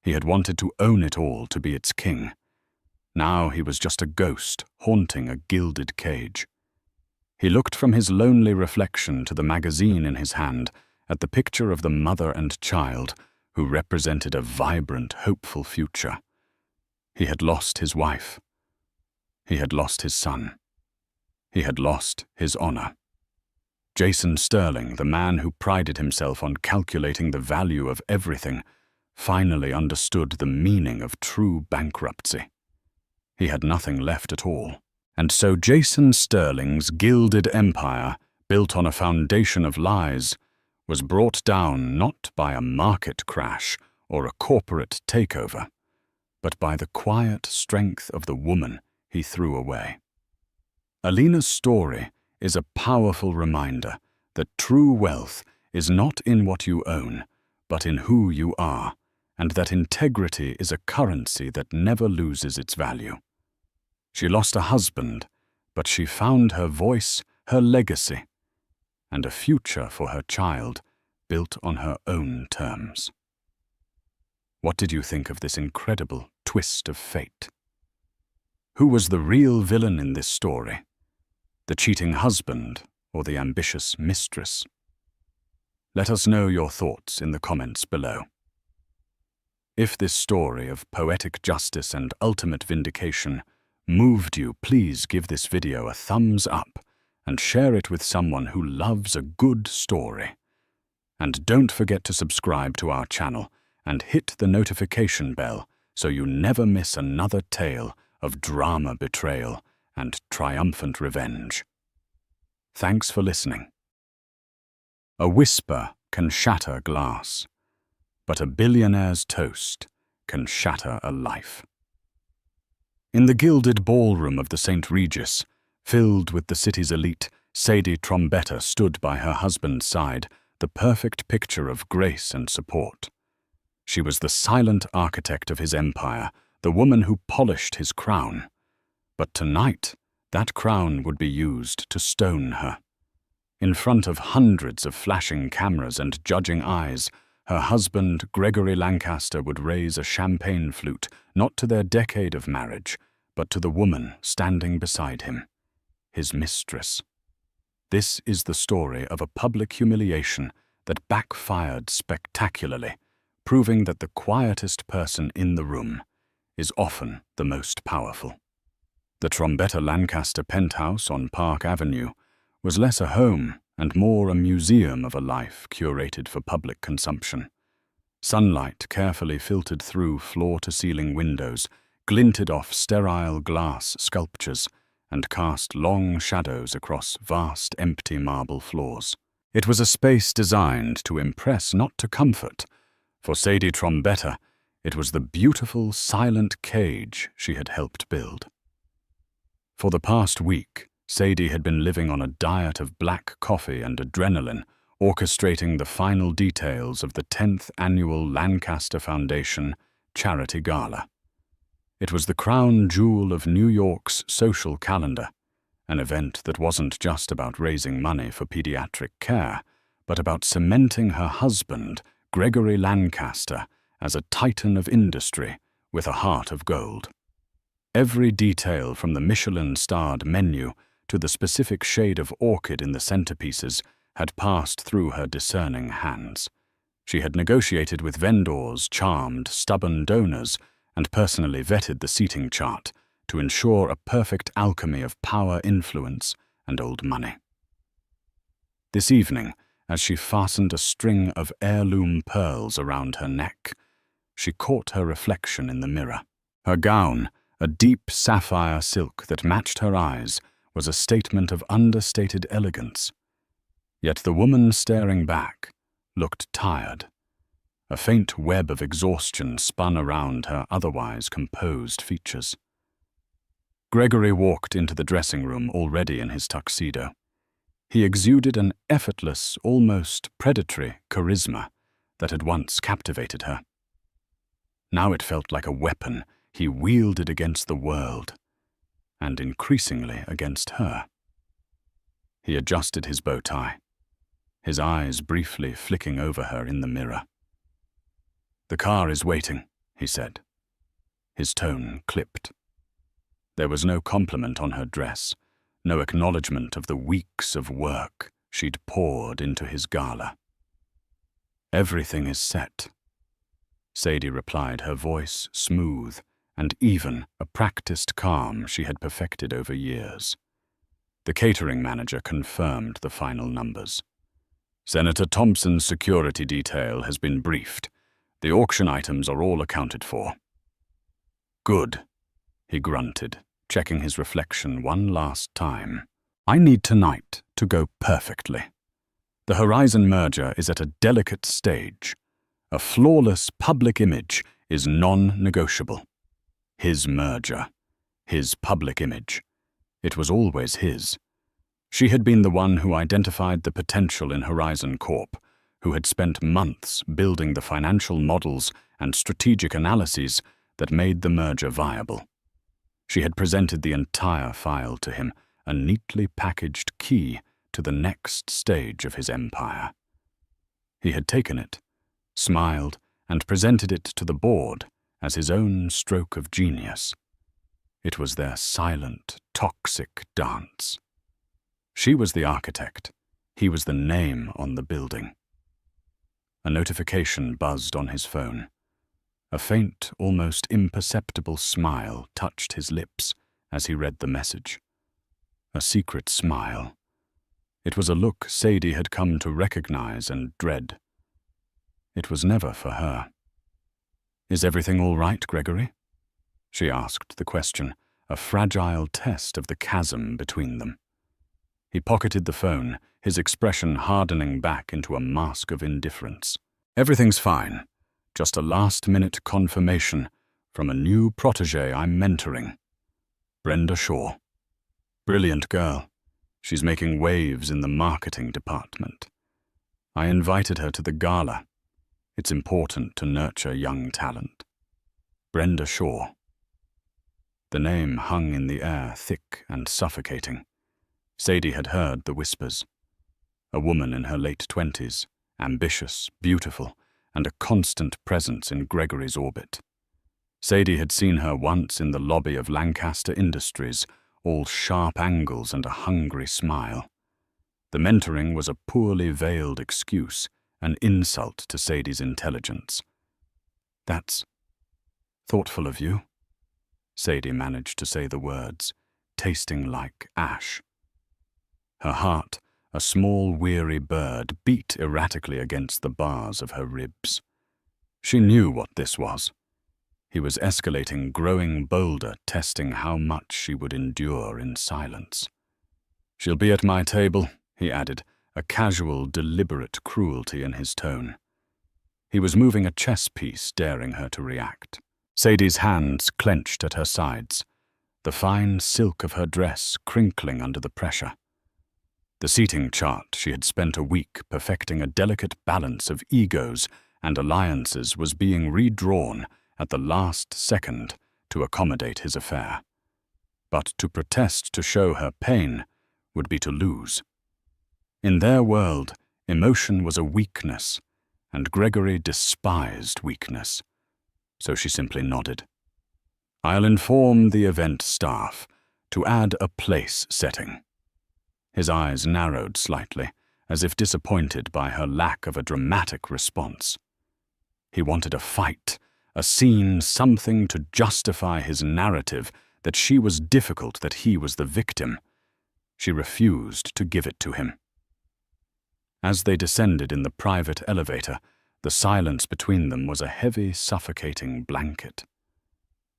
He had wanted to own it all, to be its king. Now he was just a ghost, haunting a gilded cage. He looked from his lonely reflection to the magazine in his hand, at the picture of the mother and child, who represented a vibrant, hopeful future. He had lost his wife. He had lost his son. He had lost his honor. Jason Sterling, the man who prided himself on calculating the value of everything, finally understood the meaning of true bankruptcy. He had nothing left at all. And so Jason Sterling's gilded empire, built on a foundation of lies, was brought down not by a market crash or a corporate takeover, but by the quiet strength of the woman he threw away. Alina's story is a powerful reminder that true wealth is not in what you own, but in who you are, and that integrity is a currency that never loses its value. She lost a husband, but she found her voice, her legacy, and a future for her child built on her own terms. What did you think of this incredible twist of fate? Who was the real villain in this story? The cheating husband or the ambitious mistress? Let us know your thoughts in the comments below. If this story of poetic justice and ultimate vindication moved you, please give this video a thumbs up and share it with someone who loves a good story. And don't forget to subscribe to our channel and hit the notification bell so you never miss another tale of drama, betrayal, and triumphant revenge. Thanks for listening. A whisper can shatter glass, but a billionaire's toast can shatter a life. In the gilded ballroom of the St. Regis, filled with the city's elite, Sadie Trombetta stood by her husband's side, the perfect picture of grace and support. She was the silent architect of his empire, the woman who polished his crown. But tonight, that crown would be used to stone her. In front of hundreds of flashing cameras and judging eyes, her husband, Gregory Lancaster, would raise a champagne flute, not to their decade of marriage, but to the woman standing beside him, his mistress. This is the story of a public humiliation that backfired spectacularly, proving that the quietest person in the room is often the most powerful. The Trombetta Lancaster penthouse on Park Avenue was less a home and more a museum of a life curated for public consumption. Sunlight carefully filtered through floor-to-ceiling windows, glinted off sterile glass sculptures, and cast long shadows across vast empty marble floors. It was a space designed to impress, not to comfort. For Sadie Trombetta, it was the beautiful, silent cage she had helped build. For the past week, Sadie had been living on a diet of black coffee and adrenaline, orchestrating the final details of the 10th annual Lancaster Foundation Charity Gala. It was the crown jewel of New York's social calendar, an event that wasn't just about raising money for pediatric care, but about cementing her husband, Gregory Lancaster, as a titan of industry with a heart of gold. Every detail from the Michelin-starred menu to the specific shade of orchid in the centerpieces had passed through her discerning hands. She had negotiated with vendors, charmed stubborn donors, and personally vetted the seating chart to ensure a perfect alchemy of power, influence, and old money. This evening, as she fastened a string of heirloom pearls around her neck, she caught her reflection in the mirror. Her gown, a deep sapphire silk that matched her eyes, was a statement of understated elegance. Yet the woman staring back looked tired. A faint web of exhaustion spun around her otherwise composed features. Gregory walked into the dressing room already in his tuxedo. He exuded an effortless, almost predatory charisma that had once captivated her. Now it felt like a weapon he wielded against the world, and increasingly against her. He adjusted his bow tie, his eyes briefly flicking over her in the mirror. "The car is waiting," he said, his tone clipped. There was no compliment on her dress, no acknowledgement of the weeks of work she'd poured into his gala. "Everything is set," Sadie replied, her voice smooth and even, a practiced calm she had perfected over years. The catering manager confirmed the final numbers. "Senator Thompson's security detail has been briefed. The auction items are all accounted for." "Good," he grunted, checking his reflection one last time. "I need tonight to go perfectly. The Horizon merger is at a delicate stage. A flawless public image is non-negotiable. His merger, his public image. It was always his. She had been the one who identified the potential in Horizon Corp, who had spent months building the financial models and strategic analyses that made the merger viable. She had presented the entire file to him, a neatly packaged key to the next stage of his empire. He had taken it, smiled, and presented it to the board as his own stroke of genius. It was their silent, toxic dance. She was the architect. He was the name on the building. A notification buzzed on his phone. A faint, almost imperceptible smile touched his lips as he read the message. A secret smile. It was a look Sadie had come to recognize and dread. It was never for her. "Is everything all right, Gregory?" She asked the question, a fragile test of the chasm between them. He pocketed the phone, his expression hardening back into a mask of indifference. "Everything's fine. Just a last-minute confirmation from a new protégé I'm mentoring. Brenda Shaw. Brilliant girl. She's making waves in the marketing department. I invited her to the gala. It's important to nurture young talent. Brenda Shaw." The name hung in the air, thick and suffocating. Sadie had heard the whispers. A woman in her late 20s, ambitious, beautiful, and a constant presence in Gregory's orbit. Sadie had seen her once in the lobby of Lancaster Industries, all sharp angles and a hungry smile. The mentoring was a poorly veiled excuse, an insult to Sadie's intelligence. "That's thoughtful of you," Sadie managed to say the words, tasting like ash. Her heart, a small weary bird, beat erratically against the bars of her ribs. She knew what this was. He was escalating, growing bolder, testing how much she would endure in silence. "She'll be at my table," he added, a casual, deliberate cruelty in his tone. He was moving a chess piece, daring her to react. Sadie's hands clenched at her sides, the fine silk of her dress crinkling under the pressure. The seating chart she had spent a week perfecting a delicate balance of egos and alliances was being redrawn at the last second to accommodate his affair. But to protest to show her pain would be to lose. In their world, emotion was a weakness, and Gregory despised weakness. So she simply nodded. "I'll inform the event staff to add a place setting." His eyes narrowed slightly, as if disappointed by her lack of a dramatic response. He wanted a fight, a scene, something to justify his narrative that she was difficult, that he was the victim. She refused to give it to him. As they descended in the private elevator, the silence between them was a heavy, suffocating blanket.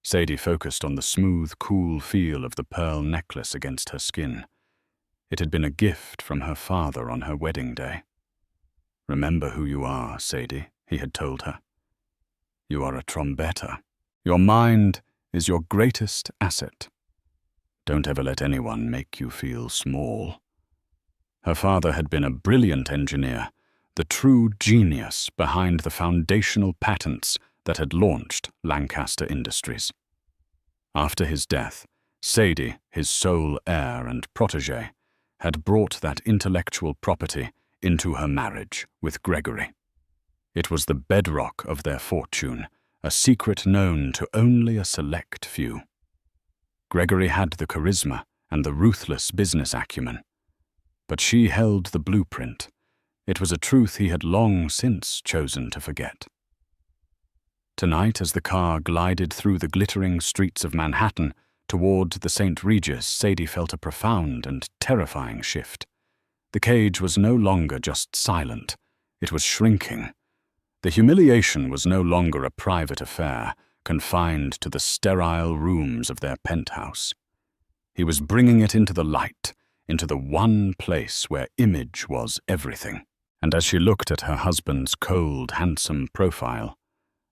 Sadie focused on the smooth, cool feel of the pearl necklace against her skin. It had been a gift from her father on her wedding day. "Remember who you are, Sadie," he had told her. "You are a trombetter. Your mind is your greatest asset. Don't ever let anyone make you feel small." Her father had been a brilliant engineer, the true genius behind the foundational patents that had launched Lancaster Industries. After his death, Sadie, his sole heir and protégé, had brought that intellectual property into her marriage with Gregory. It was the bedrock of their fortune, a secret known to only a select few. Gregory had the charisma and the ruthless business acumen, but she held the blueprint. It was a truth he had long since chosen to forget. Tonight, as the car glided through the glittering streets of Manhattan toward the St. Regis, Sadie felt a profound and terrifying shift. The cage was no longer just silent. It was shrinking. The humiliation was no longer a private affair, confined to the sterile rooms of their penthouse. He was bringing it into the light, into the one place where image was everything. And as she looked at her husband's cold, handsome profile,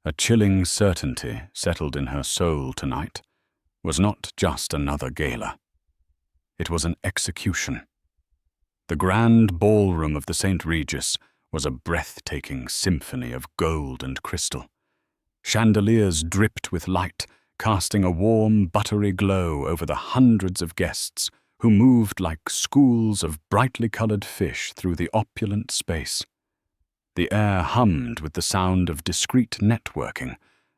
a chilling certainty settled in her soul tonight was not just another gala. It was an execution. The grand ballroom of the St. Regis was a breathtaking symphony of gold and crystal. Chandeliers dripped with light, casting a warm, buttery glow over the hundreds of guests who moved like schools of brightly colored fish through the opulent space. The air hummed with the sound of discreet networking,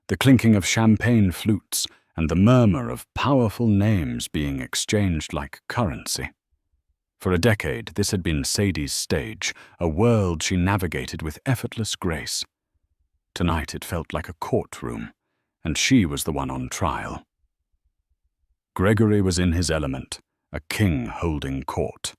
the clinking of champagne flutes, and the murmur of powerful names being exchanged like currency. For a decade, this had been Sadie's stage, a world she navigated with effortless grace. Tonight it felt like a courtroom, and she was the one on trial. Gregory was in his element, a king holding court.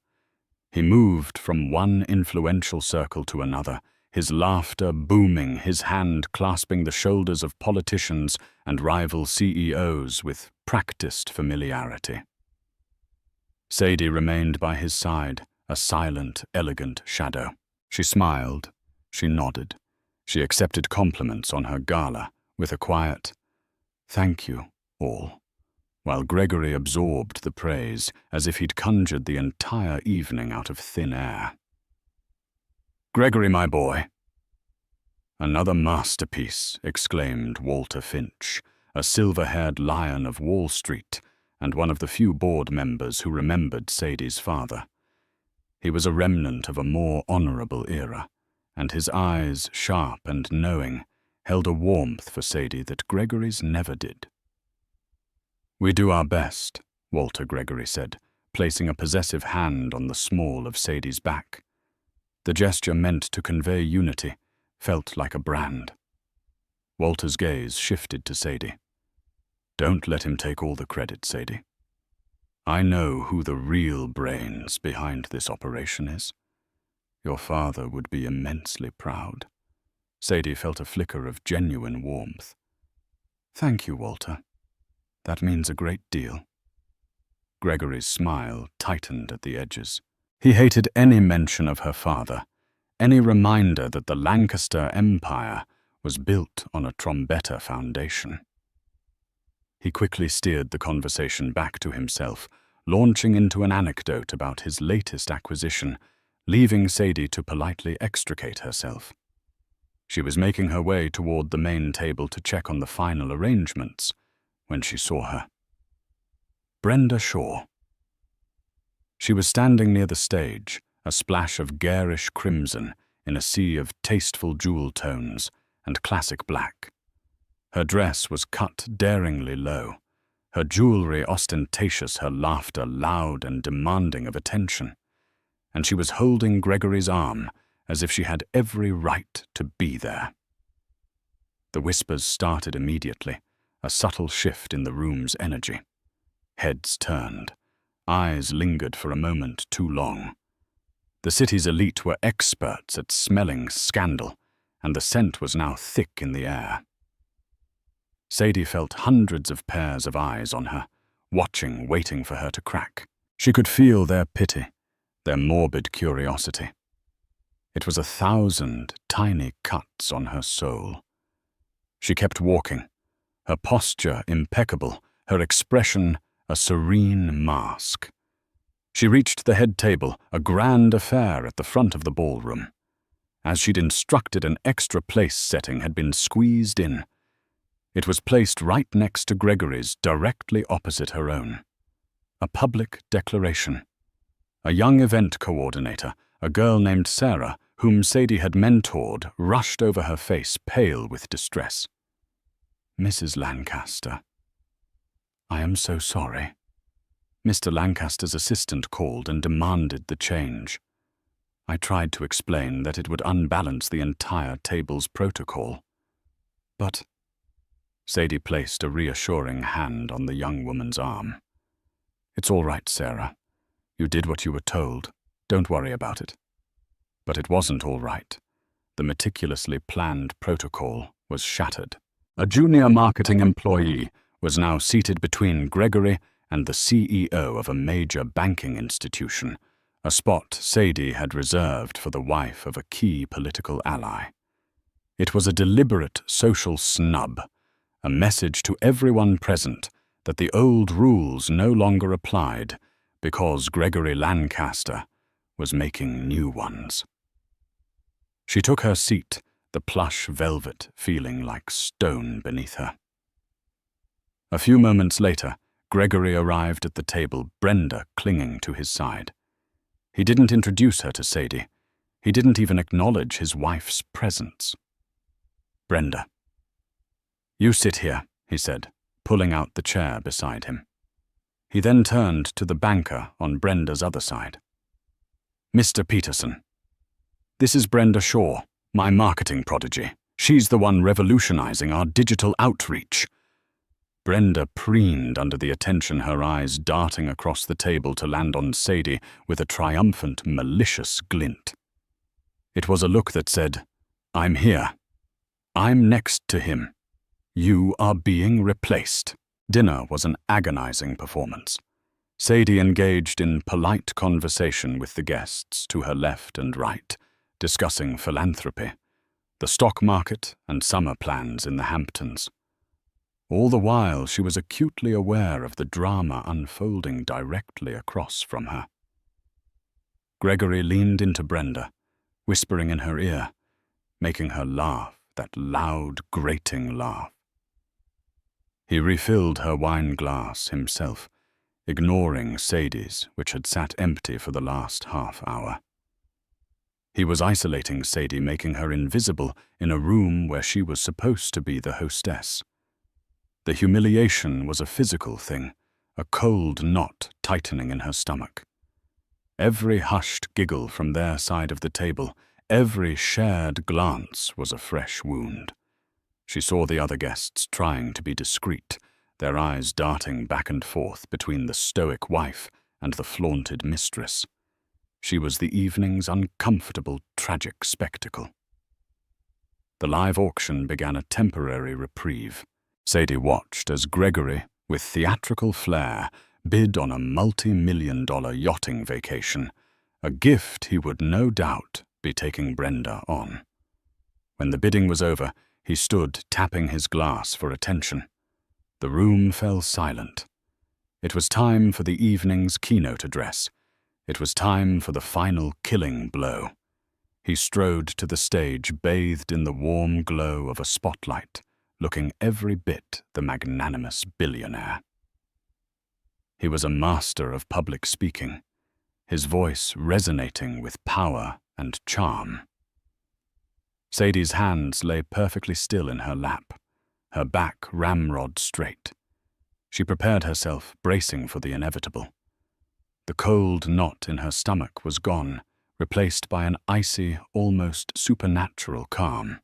He moved from one influential circle to another, his laughter booming, his hand clasping the shoulders of politicians and rival CEOs with practiced familiarity. Sadie remained by his side, a silent, elegant shadow. She smiled, she nodded, she accepted compliments on her gala with a quiet, "Thank you, all," while Gregory absorbed the praise as if he'd conjured the entire evening out of thin air. "Gregory, my boy." "Another masterpiece," exclaimed Walter Finch, a silver-haired lion of Wall Street and one of the few board members who remembered Sadie's father. He was a remnant of a more honorable era, and his eyes, sharp and knowing, held a warmth for Sadie that Gregory's never did. "We do our best," Walter Gregory said, placing a possessive hand on the small of Sadie's back. The gesture meant to convey unity, felt like a brand. Walter's gaze shifted to Sadie. "Don't let him take all the credit, Sadie. I know who the real brains behind this operation is. Your father would be immensely proud." Sadie felt a flicker of genuine warmth. "Thank you, Walter. That means a great deal." Gregory's smile tightened at the edges. He hated any mention of her father, any reminder that the Lancaster Empire was built on a Trombetta foundation. He quickly steered the conversation back to himself, launching into an anecdote about his latest acquisition, leaving Sadie to politely extricate herself. She was making her way toward the main table to check on the final arrangements when she saw her. Brenda Shaw. She was standing near the stage, a splash of garish crimson in a sea of tasteful jewel tones and classic black. Her dress was cut daringly low, her jewelry ostentatious, her laughter loud and demanding of attention, and she was holding Gregory's arm as if she had every right to be there. The whispers started immediately, a subtle shift in the room's energy. Heads turned, eyes lingered for a moment too long. The city's elite were experts at smelling scandal, and the scent was now thick in the air. Sadie felt hundreds of pairs of eyes on her, watching, waiting for her to crack. She could feel their pity, their morbid curiosity. It was 1,000 tiny cuts on her soul. She kept walking, her posture impeccable, her expression a serene mask. She reached the head table, a grand affair at the front of the ballroom. As she'd instructed, an extra place setting had been squeezed in. It was placed right next to Gregory's, directly opposite her own. A public declaration. A young event coordinator, a girl named Sarah, whom Sadie had mentored, rushed over her face, pale with distress. "Mrs. Lancaster. I am so sorry." Mr. Lancaster's assistant called and demanded the change. I tried to explain that it would unbalance the entire table's protocol. But Sadie placed a reassuring hand on the young woman's arm. "It's all right, Sarah. You did what you were told. Don't worry about it." But it wasn't all right. The meticulously planned protocol was shattered. A junior marketing employee was now seated between Gregory and the CEO of a major banking institution, a spot Sadie had reserved for the wife of a key political ally. It was a deliberate social snub, a message to everyone present that the old rules no longer applied, because Gregory Lancaster was making new ones. She took her seat, the plush velvet feeling like stone beneath her. A few moments later, Gregory arrived at the table, Brenda clinging to his side. He didn't introduce her to Sadie. He didn't even acknowledge his wife's presence. "Brenda." "You sit here," he said, pulling out the chair beside him. He then turned to the banker on Brenda's other side. "Mr. Peterson, this is Brenda Shaw, my marketing prodigy. She's the one revolutionizing our digital outreach." Brenda preened under the attention, her eyes darting across the table to land on Sadie with a triumphant, malicious glint. It was a look that said, "I'm here. I'm next to him. You are being replaced." Dinner was an agonizing performance. Sadie engaged in polite conversation with the guests to her left and right, discussing philanthropy, the stock market, and summer plans in the Hamptons. All the while, she was acutely aware of the drama unfolding directly across from her. Gregory leaned into Brenda, whispering in her ear, making her laugh, that loud, grating laugh. He refilled her wine glass himself, ignoring Sadie's, which had sat empty for the last half hour. He was isolating Sadie, making her invisible in a room where she was supposed to be the hostess. The humiliation was a physical thing, a cold knot tightening in her stomach. Every hushed giggle from their side of the table, every shared glance was a fresh wound. She saw the other guests trying to be discreet, their eyes darting back and forth between the stoic wife and the flaunted mistress. She was the evening's uncomfortable, tragic spectacle. The live auction began a temporary reprieve. Sadie watched as Gregory, with theatrical flair, bid on a multi-million-dollar yachting vacation, a gift he would no doubt be taking Brenda on. When the bidding was over, he stood tapping his glass for attention. The room fell silent. It was time for the evening's keynote address. It was time for the final killing blow. He strode to the stage, bathed in the warm glow of a spotlight, looking every bit the magnanimous billionaire. He was a master of public speaking, his voice resonating with power and charm. Sadie's hands lay perfectly still in her lap, her back ramrod straight. She prepared herself, bracing for the inevitable. The cold knot in her stomach was gone, replaced by an icy, almost supernatural calm.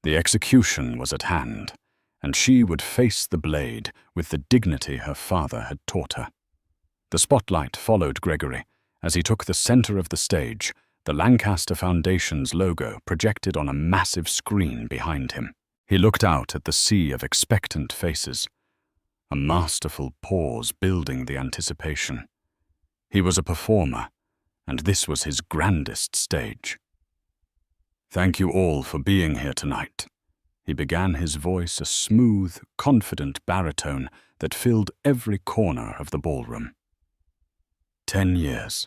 The execution was at hand, and she would face the blade with the dignity her father had taught her. The spotlight followed Gregory as he took the center of the stage, the Lancaster Foundation's logo projected on a massive screen behind him. He looked out at the sea of expectant faces, a masterful pause building the anticipation. He was a performer, and this was his grandest stage. "Thank you all for being here tonight." He began, his voice a smooth, confident baritone that filled every corner of the ballroom. 10 years.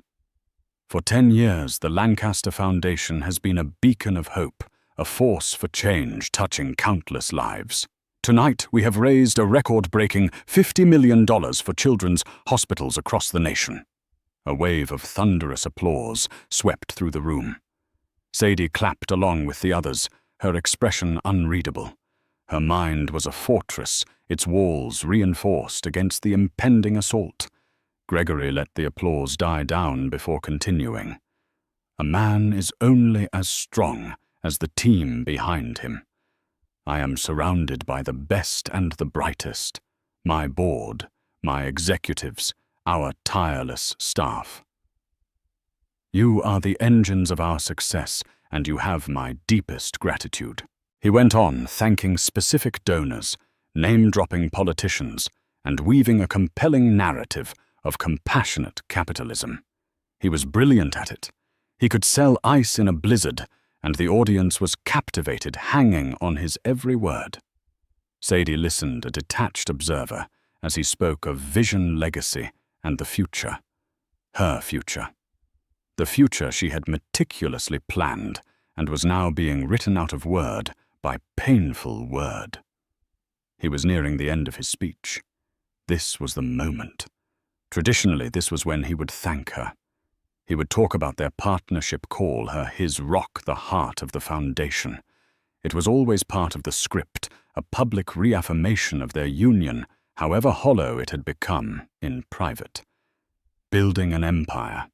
For 10 years, the Lancaster Foundation has been a beacon of hope, a force for change touching countless lives. Tonight, we have raised a record-breaking $50 million for children's hospitals across the nation. A wave of thunderous applause swept through the room. Sadie clapped along with the others, her expression unreadable. Her mind was a fortress, its walls reinforced against the impending assault. Gregory let the applause die down before continuing. "A man is only as strong as the team behind him. I am surrounded by the best and the brightest, my board, my executives, our tireless staff. You are the engines of our success, and you have my deepest gratitude." He went on, thanking specific donors, name-dropping politicians, and weaving a compelling narrative of compassionate capitalism. He was brilliant at it. He could sell ice in a blizzard, and the audience was captivated, hanging on his every word. Sadie listened, a detached observer, as he spoke of vision, legacy, and the future. Her future. The future she had meticulously planned and was now being written out of word by painful word. He was nearing the end of his speech. This was the moment. Traditionally, this was when he would thank her. He would talk about their partnership, call her his rock, the heart of the foundation. It was always part of the script, a public reaffirmation of their union, however hollow it had become in private. Building an empire.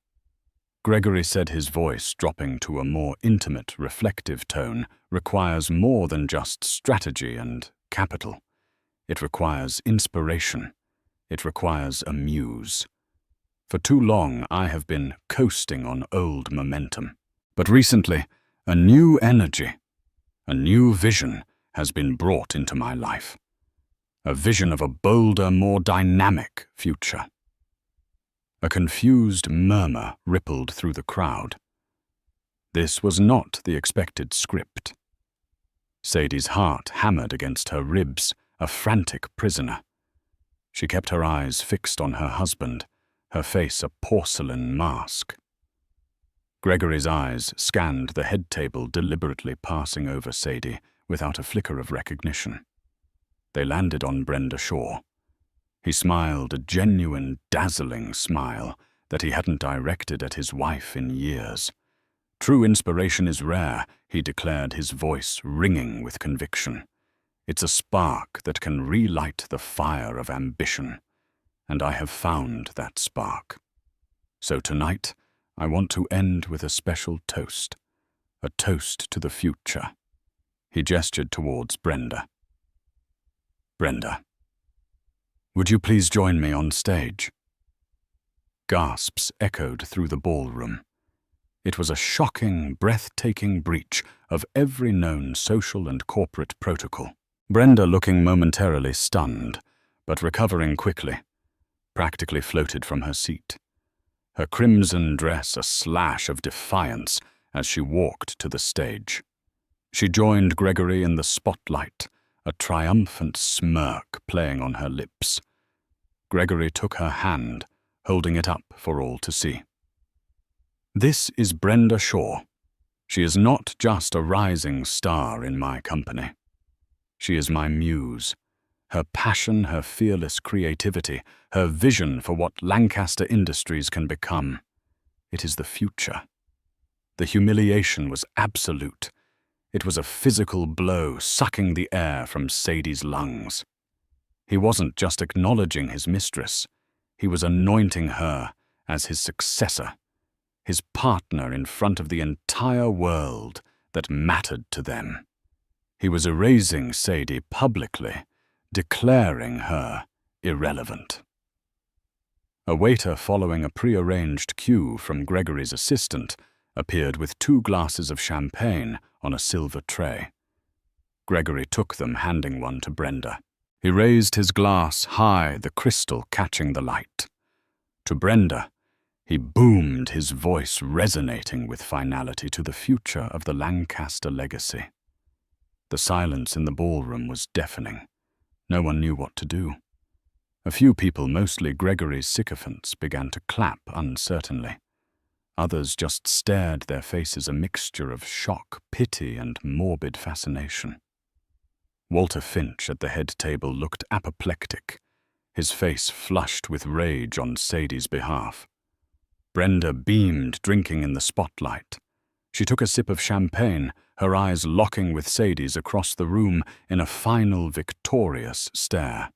Gregory said, his voice dropping to a more intimate, reflective tone, requires more than just strategy and capital. It requires inspiration. It requires a muse. For too long, I have been coasting on old momentum. But recently, a new energy, a new vision has been brought into my life. A vision of a bolder, more dynamic future. A confused murmur rippled through the crowd. This was not the expected script. Sadie's heart hammered against her ribs, a frantic prisoner. She kept her eyes fixed on her husband, her face a porcelain mask. Gregory's eyes scanned the head table, deliberately passing over Sadie without a flicker of recognition. They landed on Brenda Shaw. He smiled, a genuine, dazzling smile that he hadn't directed at his wife in years. True inspiration is rare, he declared, his voice ringing with conviction. It's a spark that can relight the fire of ambition, and I have found that spark. So tonight, I want to end with a special toast, a toast to the future. He gestured towards Brenda. Brenda, would you please join me on stage? Gasps echoed through the ballroom. It was a shocking, breathtaking breach of every known social and corporate protocol. Brenda, looking momentarily stunned, but recovering quickly, practically floated from her seat. Her crimson dress a slash of defiance as she walked to the stage. She joined Gregory in the spotlight, a triumphant smirk playing on her lips. Gregory took her hand, holding it up for all to see. This is Brenda Shaw. She is not just a rising star in my company. She is my muse. Her passion, her fearless creativity, her vision for what Lancaster Industries can become. It is the future. The humiliation was absolute. It was a physical blow sucking the air from Sadie's lungs. He wasn't just acknowledging his mistress. He was anointing her as his successor, his partner in front of the entire world that mattered to them. He was erasing Sadie publicly, declaring her irrelevant. A waiter following a prearranged cue from Gregory's assistant appeared with 2 glasses of champagne on a silver tray. Gregory took them, handing one to Brenda. He raised his glass high, the crystal catching the light. To Brenda, he boomed, his voice resonating with finality, to the future of the Lancaster legacy. The silence in the ballroom was deafening. No one knew what to do. A few people, mostly Gregory's sycophants, began to clap uncertainly. Others just stared, their faces a mixture of shock, pity, and morbid fascination. Walter Finch at the head table looked apoplectic, his face flushed with rage on Sadie's behalf. Brenda beamed, drinking in the spotlight. She took a sip of champagne, her eyes locking with Sadie's across the room in a final victorious stare.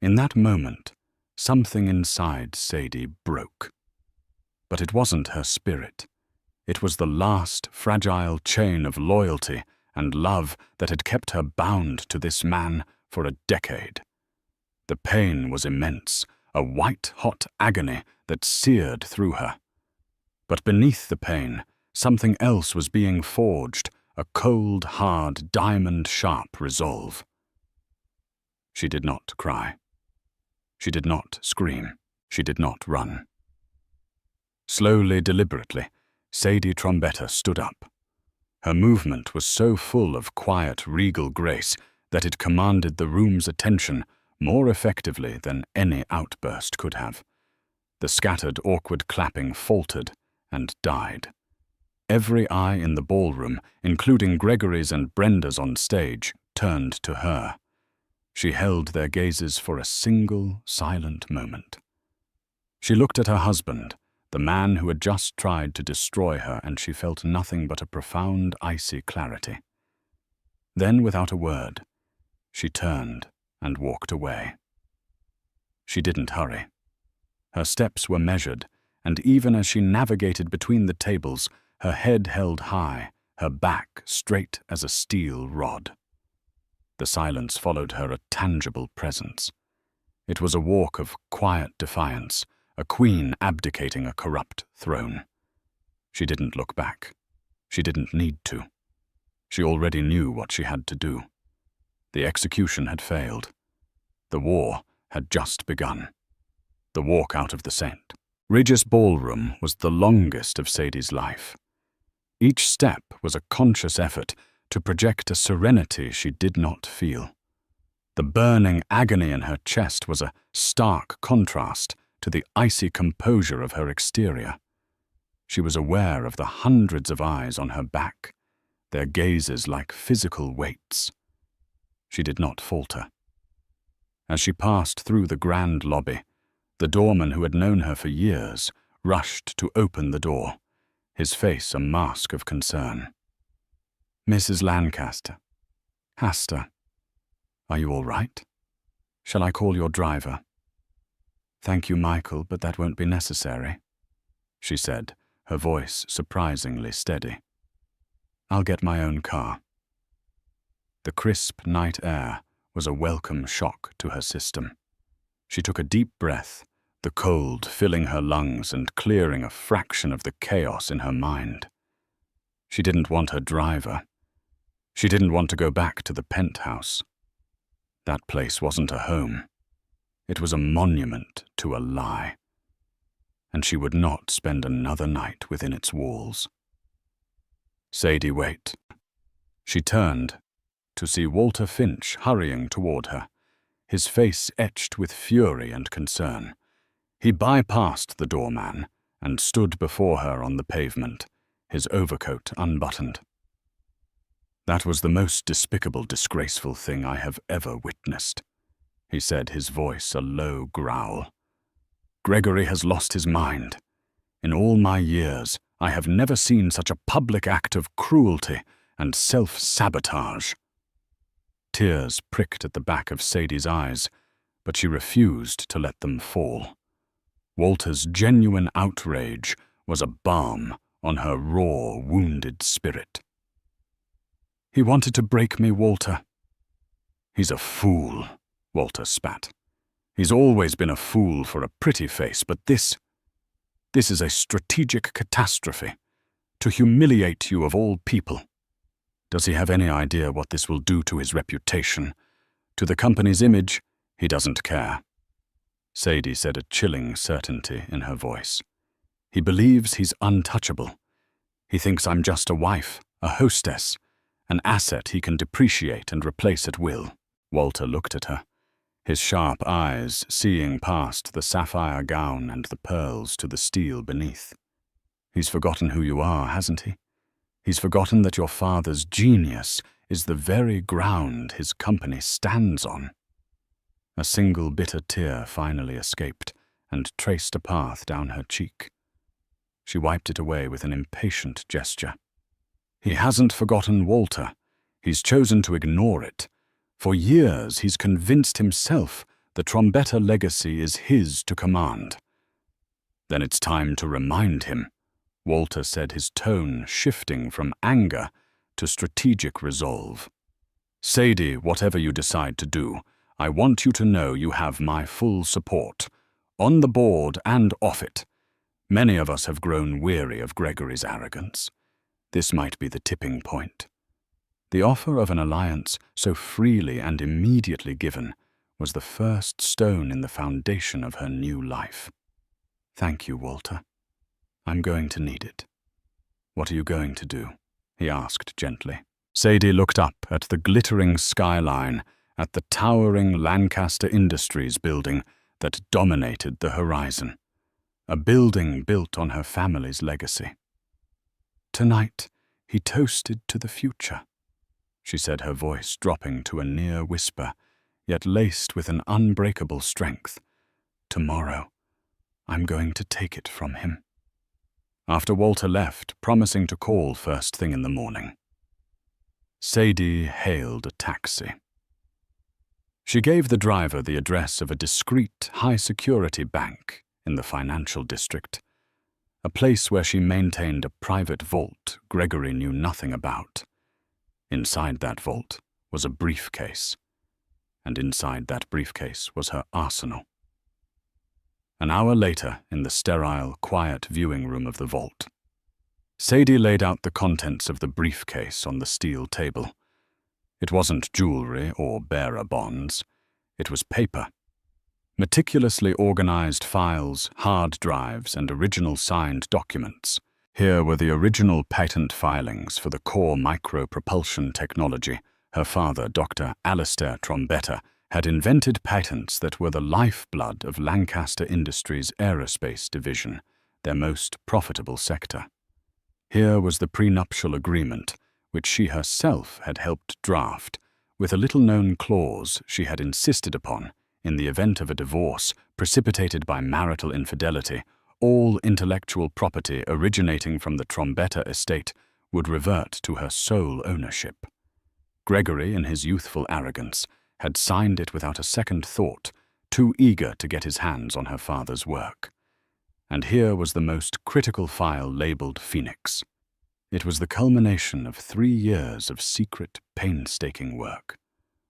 In that moment, something inside Sadie broke. But it wasn't her spirit. It was the last fragile chain of loyalty and love that had kept her bound to this man for a decade. The pain was immense, a white-hot agony that seared through her. But beneath the pain, something else was being forged, a cold, hard, diamond-sharp resolve. She did not cry. She did not scream. She did not run. Slowly, deliberately, Sadie Trombetta stood up. Her movement was so full of quiet, regal grace that it commanded the room's attention more effectively than any outburst could have. The scattered, awkward clapping faltered and died. Every eye in the ballroom, including Gregory's and Brenda's on stage, turned to her. She held their gazes for a single, silent moment. She looked at her husband, the man who had just tried to destroy her, and she felt nothing but a profound, icy clarity. Then, without a word, she turned and walked away. She didn't hurry. Her steps were measured, and even as she navigated between the tables, her head held high, her back straight as a steel rod. The silence followed her a tangible presence. It was a walk of quiet defiance, a queen abdicating a corrupt throne. She didn't look back. She didn't need to. She already knew what she had to do. The execution had failed. The war had just begun. The walk out of the St. Regis Ballroom was the longest of Sadie's life. Each step was a conscious effort to project a serenity she did not feel. The burning agony in her chest was a stark contrast to the icy composure of her exterior. She was aware of the hundreds of eyes on her back, their gazes like physical weights. She did not falter. As she passed through the grand lobby, the doorman who had known her for years rushed to open the door, his face a mask of concern. "Mrs. Lancaster. Hasta. Are you all right? Shall I call your driver?" "Thank you, Michael, but that won't be necessary," she said, her voice surprisingly steady. "I'll get my own car." The crisp night air was a welcome shock to her system. She took a deep breath, the cold filling her lungs and clearing a fraction of the chaos in her mind. She didn't want her driver. She didn't want to go back to the penthouse. That place wasn't a home. It was a monument to a lie. And she would not spend another night within its walls. "Sadie, wait." She turned to see Walter Finch hurrying toward her, his face etched with fury and concern. He bypassed the doorman and stood before her on the pavement, his overcoat unbuttoned. "That was the most despicable, disgraceful thing I have ever witnessed," he said, his voice a low growl. "Gregory has lost his mind. In all my years, I have never seen such a public act of cruelty and self-sabotage." Tears pricked at the back of Sadie's eyes, but she refused to let them fall. Walter's genuine outrage was a balm on her raw, wounded spirit. "He wanted to break me, Walter." "He's a fool," Walter spat. "He's always been a fool for a pretty face, but this is a strategic catastrophe, to humiliate you of all people. Does he have any idea what this will do to his reputation? To the company's image, he doesn't care." Sadie said, a chilling certainty in her voice. "He believes he's untouchable. He thinks I'm just a wife, a hostess, an asset he can depreciate and replace at will." Walter looked at her, his sharp eyes seeing past the sapphire gown and the pearls to the steel beneath. "He's forgotten who you are, hasn't he? He's forgotten that your father's genius is the very ground his company stands on." A single bitter tear finally escaped and traced a path down her cheek. She wiped it away with an impatient gesture. "He hasn't forgotten Walter. He's chosen to ignore it. For years he's convinced himself the Trombetta legacy is his to command." "Then it's time to remind him," Walter said, his tone shifting from anger to strategic resolve. "Sadie, whatever you decide to do, I want you to know you have my full support, on the board and off it. Many of us have grown weary of Gregory's arrogance. This might be the tipping point." The offer of an alliance so freely and immediately given was the first stone in the foundation of her new life. "Thank you, Walter. I'm going to need it." "What are you going to do?" he asked gently. Sadie looked up at the glittering skyline, at the towering Lancaster Industries building that dominated the horizon. a building built on her family's legacy. "Tonight, he toasted to the future," she said, her voice dropping to a near whisper, yet laced with an unbreakable strength. "Tomorrow, I'm going to take it from him." After Walter left, promising to call first thing in the morning, Sadie hailed a taxi. She gave the driver the address of a discreet, high-security bank in the financial district, a place where she maintained a private vault Gregory knew nothing about. Inside that vault was a briefcase, and inside that briefcase was her arsenal. An hour later, in the sterile, quiet viewing room of the vault, Sadie laid out the contents of the briefcase on the steel table. It wasn't jewelry or bearer bonds. It was paper. Meticulously organized files, hard drives, and original signed documents. Here were the original patent filings for the core micropropulsion technology. Her father, Dr. Alistair Trombetta, had invented patents that were the lifeblood of Lancaster Industries' aerospace division, their most profitable sector. Here was the prenuptial agreement, which she herself had helped draft, with a little-known clause she had insisted upon. In the event of a divorce precipitated by marital infidelity, all intellectual property originating from the Trombetta estate would revert to her sole ownership. Gregory, in his youthful arrogance, had signed it without a second thought, too eager to get his hands on her father's work. And here was the most critical file labeled Phoenix. It was the culmination of 3 years of secret, painstaking work.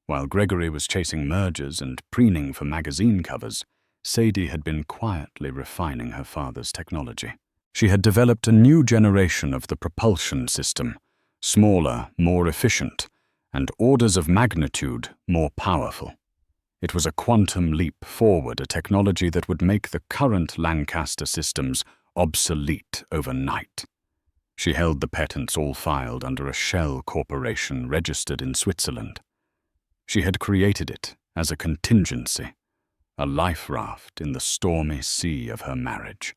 While Gregory was chasing mergers and preening for magazine covers, Sadie had been quietly refining her father's technology. She had developed a new generation of the propulsion system, smaller, more efficient, and orders of magnitude more powerful. It was a quantum leap forward, a technology that would make the current Lancaster systems obsolete overnight. She held the patents all filed under a shell corporation registered in Switzerland. She had created it as a contingency, a life raft in the stormy sea of her marriage.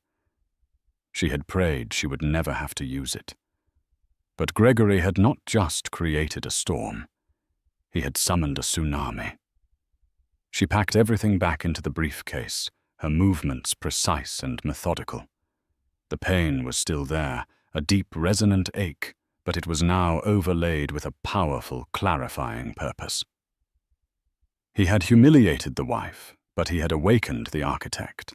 She had prayed she would never have to use it. But Gregory had not just created a storm. He had summoned a tsunami. She packed everything back into the briefcase, her movements precise and methodical. The pain was still there, a deep, resonant ache, but it was now overlaid with a powerful, clarifying purpose. He had humiliated the wife, but he had awakened the architect.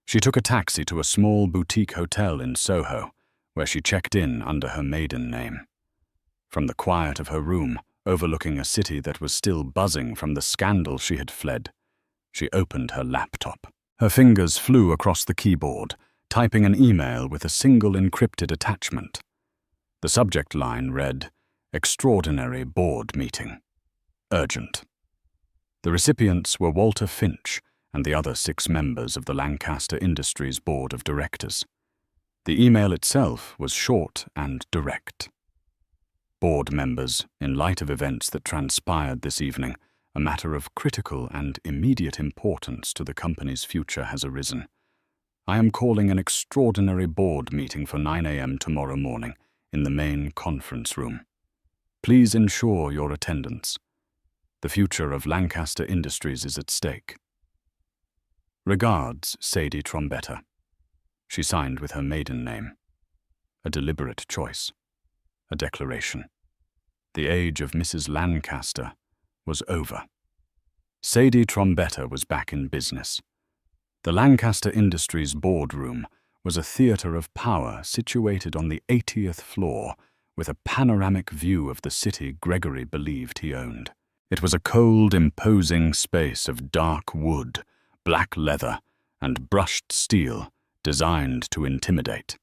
She took a taxi to a small boutique hotel in Soho, where she checked in under her maiden name. From the quiet of her room, overlooking a city that was still buzzing from the scandal she had fled, she opened her laptop. Her fingers flew across the keyboard, typing an email with a single encrypted attachment. The subject line read, "Extraordinary Board Meeting. Urgent." The recipients were Walter Finch and the other 6 members of the Lancaster Industries Board of Directors. The email itself was short and direct. Board members, in light of events that transpired this evening, a matter of critical and immediate importance to the company's future has arisen. I am calling an extraordinary board meeting for 9 a.m. tomorrow morning in the main conference room. Please ensure your attendance. The future of Lancaster Industries is at stake. Regards, Sadie Trombetta. She signed with her maiden name. A deliberate choice. A declaration. The age of Mrs. Lancaster was over. Sadie Trombetta was back in business. The Lancaster Industries boardroom was a theater of power situated on the 80th floor with a panoramic view of the city Gregory believed he owned. It was a cold, imposing space of dark wood, black leather, and brushed steel designed to intimidate.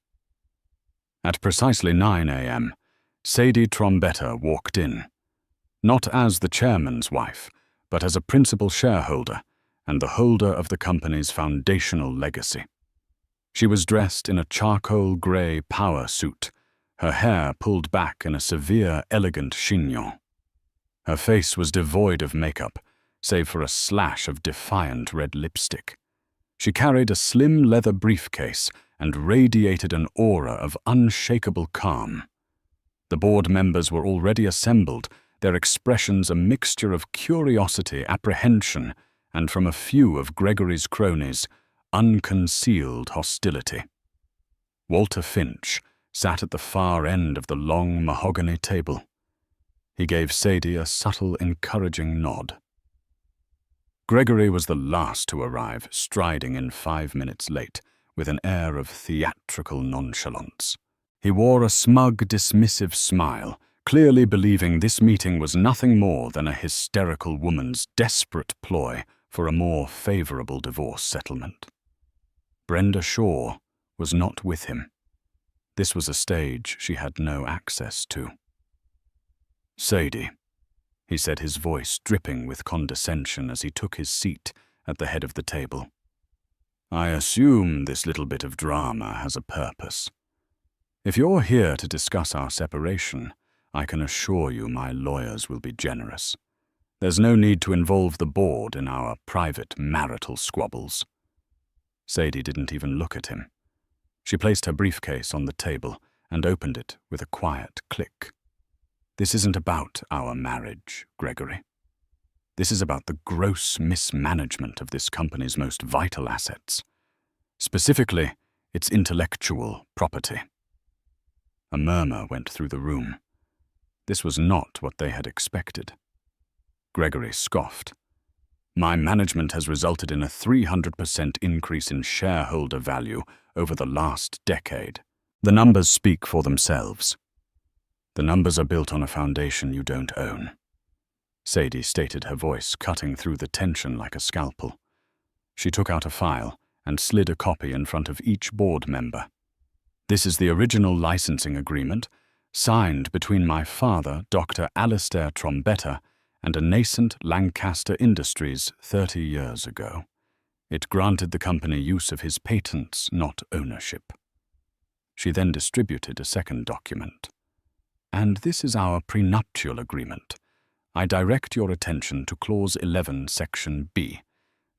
At precisely 9 a.m., Sadie Trombetta walked in, not as the chairman's wife, but as a principal shareholder and the holder of the company's foundational legacy. She was dressed in a charcoal gray power suit, her hair pulled back in a severe, elegant chignon. Her face was devoid of makeup, save for a slash of defiant red lipstick. She carried a slim leather briefcase and radiated an aura of unshakable calm. The board members were already assembled, their expressions a mixture of curiosity, apprehension, and from a few of Gregory's cronies, unconcealed hostility. Walter Finch sat at the far end of the long mahogany table. He gave Sadie a subtle, encouraging nod. Gregory was the last to arrive, striding in 5 minutes late, with an air of theatrical nonchalance. He wore a smug, dismissive smile, clearly believing this meeting was nothing more than a hysterical woman's desperate ploy for a more favorable divorce settlement. Brenda Shaw was not with him. This was a stage she had no access to. "Sadie," he said, his voice dripping with condescension as he took his seat at the head of the table. "I assume this little bit of drama has a purpose. If you're here to discuss our separation, I can assure you my lawyers will be generous. There's no need to involve the board in our private marital squabbles." Sadie didn't even look at him. She placed her briefcase on the table and opened it with a quiet click. "This isn't about our marriage, Gregory. This is about the gross mismanagement of this company's most vital assets, specifically its intellectual property." A murmur went through the room. This was not what they had expected. Gregory scoffed. "My management has resulted in a 300% increase in shareholder value over the last decade. The numbers speak for themselves." "The numbers are built on a foundation you don't own," Sadie stated, her voice cutting through the tension like a scalpel. She took out a file and slid a copy in front of each board member. "This is the original licensing agreement, signed between my father, Dr. Alistair Trombetta, and a nascent Lancaster Industries 30 years ago. It granted the company use of his patents, not ownership." She then distributed a second document. "And this is our prenuptial agreement. I direct your attention to Clause 11, Section B,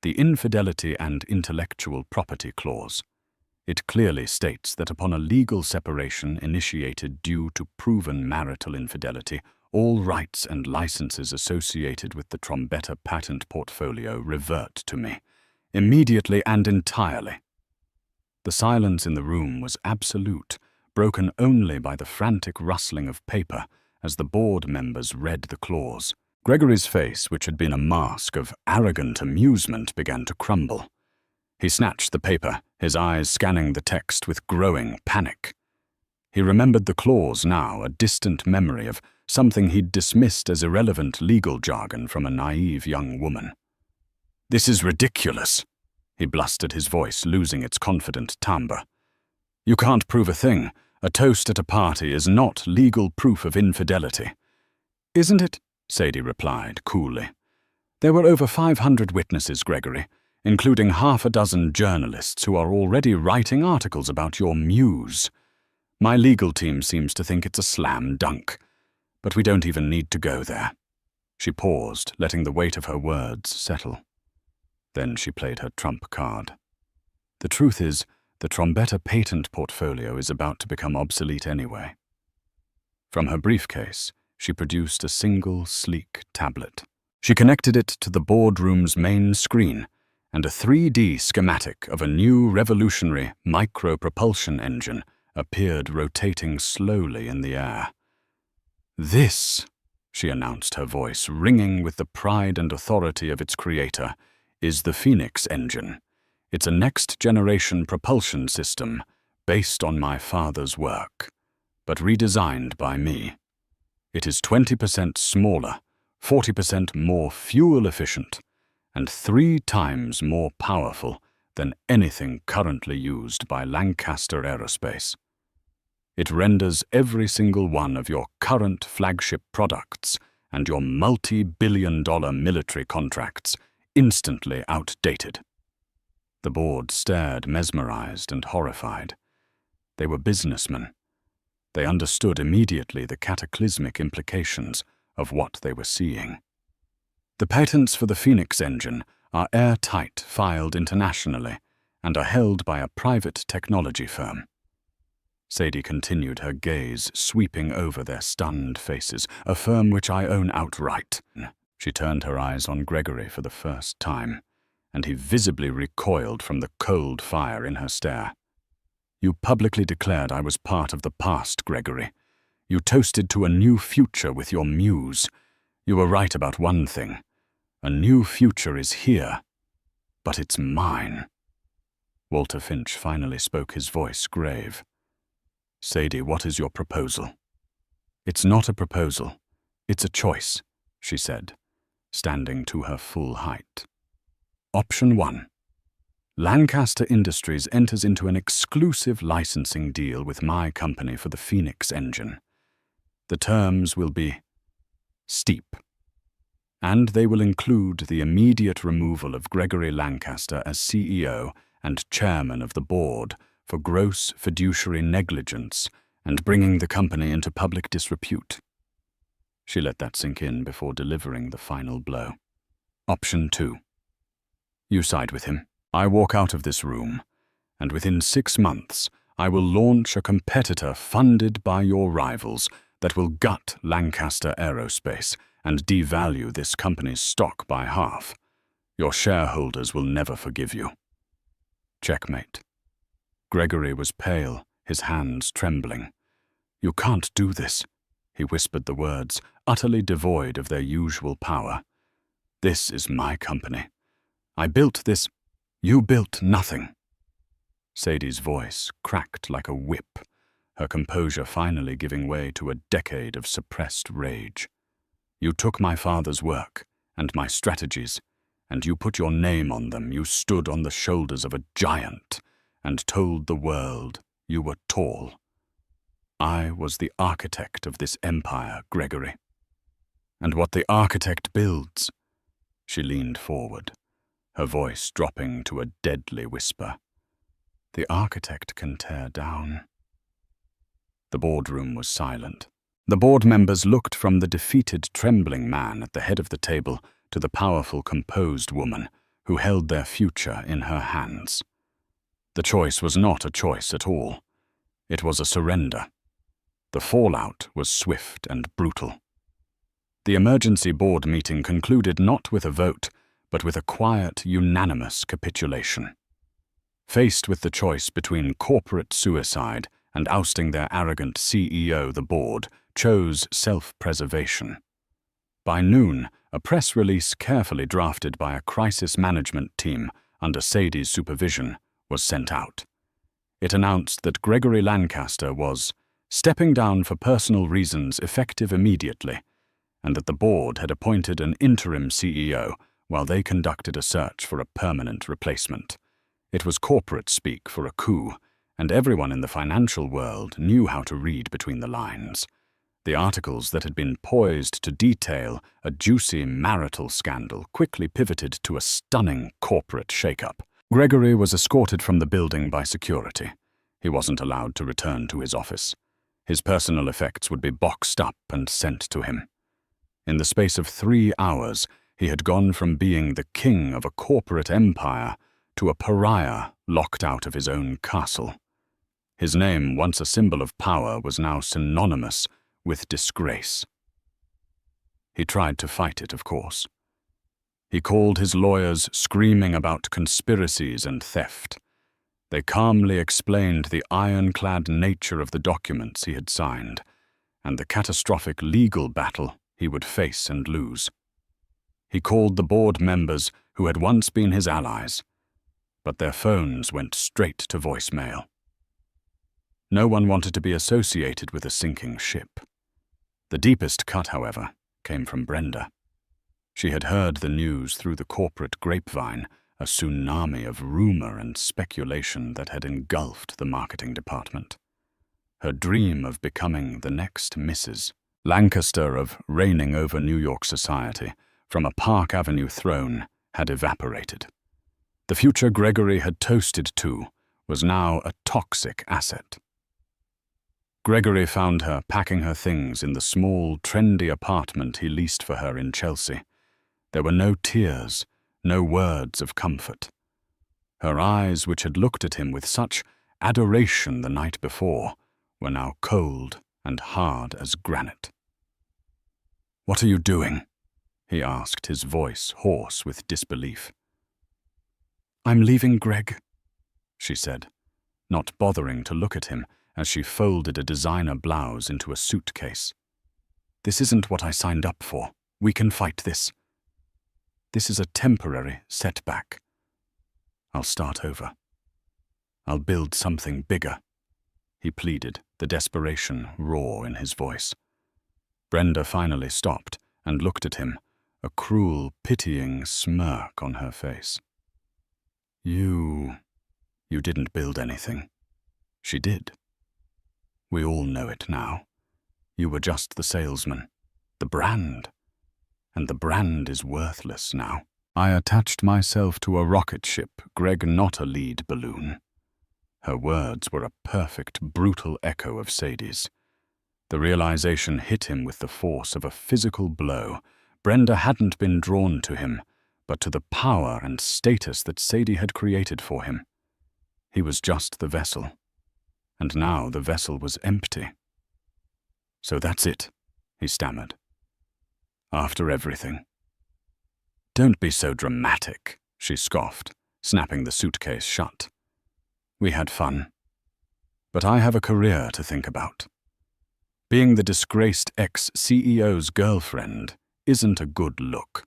the Infidelity and Intellectual Property Clause. It clearly states that upon a legal separation initiated due to proven marital infidelity, all rights and licenses associated with the Trombetta patent portfolio revert to me, immediately and entirely." The silence in the room was absolute, broken only by the frantic rustling of paper as the board members read the clause. Gregory's face, which had been a mask of arrogant amusement, began to crumble. He snatched the paper, his eyes scanning the text with growing panic. He remembered the clause now, a distant memory of something he'd dismissed as irrelevant legal jargon from a naive young woman. "This is ridiculous," he blustered, his voice losing its confident timbre. "You can't prove a thing. A toast at a party is not legal proof of infidelity." "Isn't it?" Sadie replied coolly. "There were over 500 witnesses, Gregory, including half a dozen journalists who are already writing articles about your muse. My legal team seems to think it's a slam dunk, but we don't even need to go there." She paused, letting the weight of her words settle. Then she played her trump card. "The truth is, the Trombetta patent portfolio is about to become obsolete anyway." From her briefcase, she produced a single, sleek tablet. She connected it to the boardroom's main screen, and a 3D schematic of a new revolutionary micro-propulsion engine appeared rotating slowly in the air. "This," she announced, her voice ringing with the pride and authority of its creator, "is the Phoenix engine. It's a next-generation propulsion system based on my father's work, but redesigned by me. It is 20% smaller, 40% more fuel-efficient, and 3 times more powerful than anything currently used by Lancaster Aerospace. It renders every single one of your current flagship products and your multi-billion-dollar military contracts instantly outdated." The board stared, mesmerized and horrified. They were businessmen. They understood immediately the cataclysmic implications of what they were seeing. "The patents for the Phoenix engine are airtight, filed internationally," and are held by a private technology firm. Sadie continued, her gaze sweeping over their stunned faces. A firm which I own outright. She turned her eyes on Gregory for the first time, and he visibly recoiled from the cold fire in her stare. You publicly declared I was part of the past, Gregory. You toasted to a new future with your muse. You were right about one thing. A new future is here, but it's mine. Walter Finch finally spoke, his voice grave. Sadie, what is your proposal? It's not a proposal. It's a choice, she said, standing to her full height. Option 1. Lancaster Industries enters into an exclusive licensing deal with my company for the Phoenix engine. The terms will be steep, and they will include the immediate removal of Gregory Lancaster as CEO and chairman of the board for gross fiduciary negligence and bringing the company into public disrepute. She let that sink in before delivering the final blow. Option 2. You side with him. I walk out of this room, and within 6 months I will launch a competitor funded by your rivals that will gut Lancaster Aerospace and devalue this company's stock by half. Your shareholders will never forgive you. Checkmate. Gregory was pale, his hands trembling. You can't do this, he whispered the words, utterly devoid of their usual power. This is my company. I built this. You built nothing. Sadie's voice cracked like a whip, her composure finally giving way to a decade of suppressed rage. You took my father's work and my strategies, and you put your name on them. You stood on the shoulders of a giant and told the world you were tall. I was the architect of this empire, Gregory. And what the architect builds. She leaned forward, her voice dropping to a deadly whisper. The architect can tear down. The boardroom was silent. The board members looked from the defeated, trembling man at the head of the table to the powerful, composed woman who held their future in her hands. The choice was not a choice at all. It was a surrender. The fallout was swift and brutal. The emergency board meeting concluded not with a vote, but with a quiet, unanimous capitulation. Faced with the choice between corporate suicide and ousting their arrogant CEO, the board chose self-preservation. By noon, a press release carefully drafted by a crisis management team under Sadie's supervision was sent out. It announced that Gregory Lancaster was stepping down for personal reasons effective immediately, and that the board had appointed an interim CEO while they conducted a search for a permanent replacement. It was corporate speak for a coup, and everyone in the financial world knew how to read between the lines. The articles that had been poised to detail a juicy marital scandal quickly pivoted to a stunning corporate shakeup. Gregory was escorted from the building by security. He wasn't allowed to return to his office. His personal effects would be boxed up and sent to him. In the space of 3 hours, he had gone from being the king of a corporate empire to a pariah locked out of his own castle. His name, once a symbol of power, was now synonymous with disgrace. He tried to fight it, of course. He called his lawyers, screaming about conspiracies and theft. They calmly explained the ironclad nature of the documents he had signed, and the catastrophic legal battle he would face and lose. He called the board members who had once been his allies, but their phones went straight to voicemail. No one wanted to be associated with a sinking ship. The deepest cut, however, came from Brenda. She had heard the news through the corporate grapevine, a tsunami of rumor and speculation that had engulfed the marketing department. Her dream of becoming the next Mrs. Lancaster, of reigning over New York society from a Park Avenue throne, had evaporated. The future Gregory had toasted to was now a toxic asset. Gregory found her packing her things in the small, trendy apartment he leased for her in Chelsea. There were no tears, no words of comfort. Her eyes, which had looked at him with such adoration the night before, were now cold and hard as granite. "What are you doing?" he asked, his voice hoarse with disbelief. "I'm leaving Greg," she said, not bothering to look at him as she folded a designer blouse into a suitcase. "This isn't what I signed up for. We can fight this. This is a temporary setback. I'll start over. I'll build something bigger," he pleaded, the desperation raw in his voice. Brenda finally stopped and looked at him, a cruel, pitying smirk on her face. You didn't build anything. She did. We all know it now. You were just the salesman, the brand. And the brand is worthless now. I attached myself to a rocket ship, Greg not a lead balloon. Her words were a perfect, brutal echo of Sadie's. The realization hit him with the force of a physical blow. Brenda hadn't been drawn to him, but to the power and status that Sadie had created for him. He was just the vessel, and now the vessel was empty. "So that's it," he stammered. "After everything." "Don't be so dramatic," she scoffed, snapping the suitcase shut. "We had fun. But I have a career to think about. Being the disgraced ex-CEO's girlfriend isn't a good look."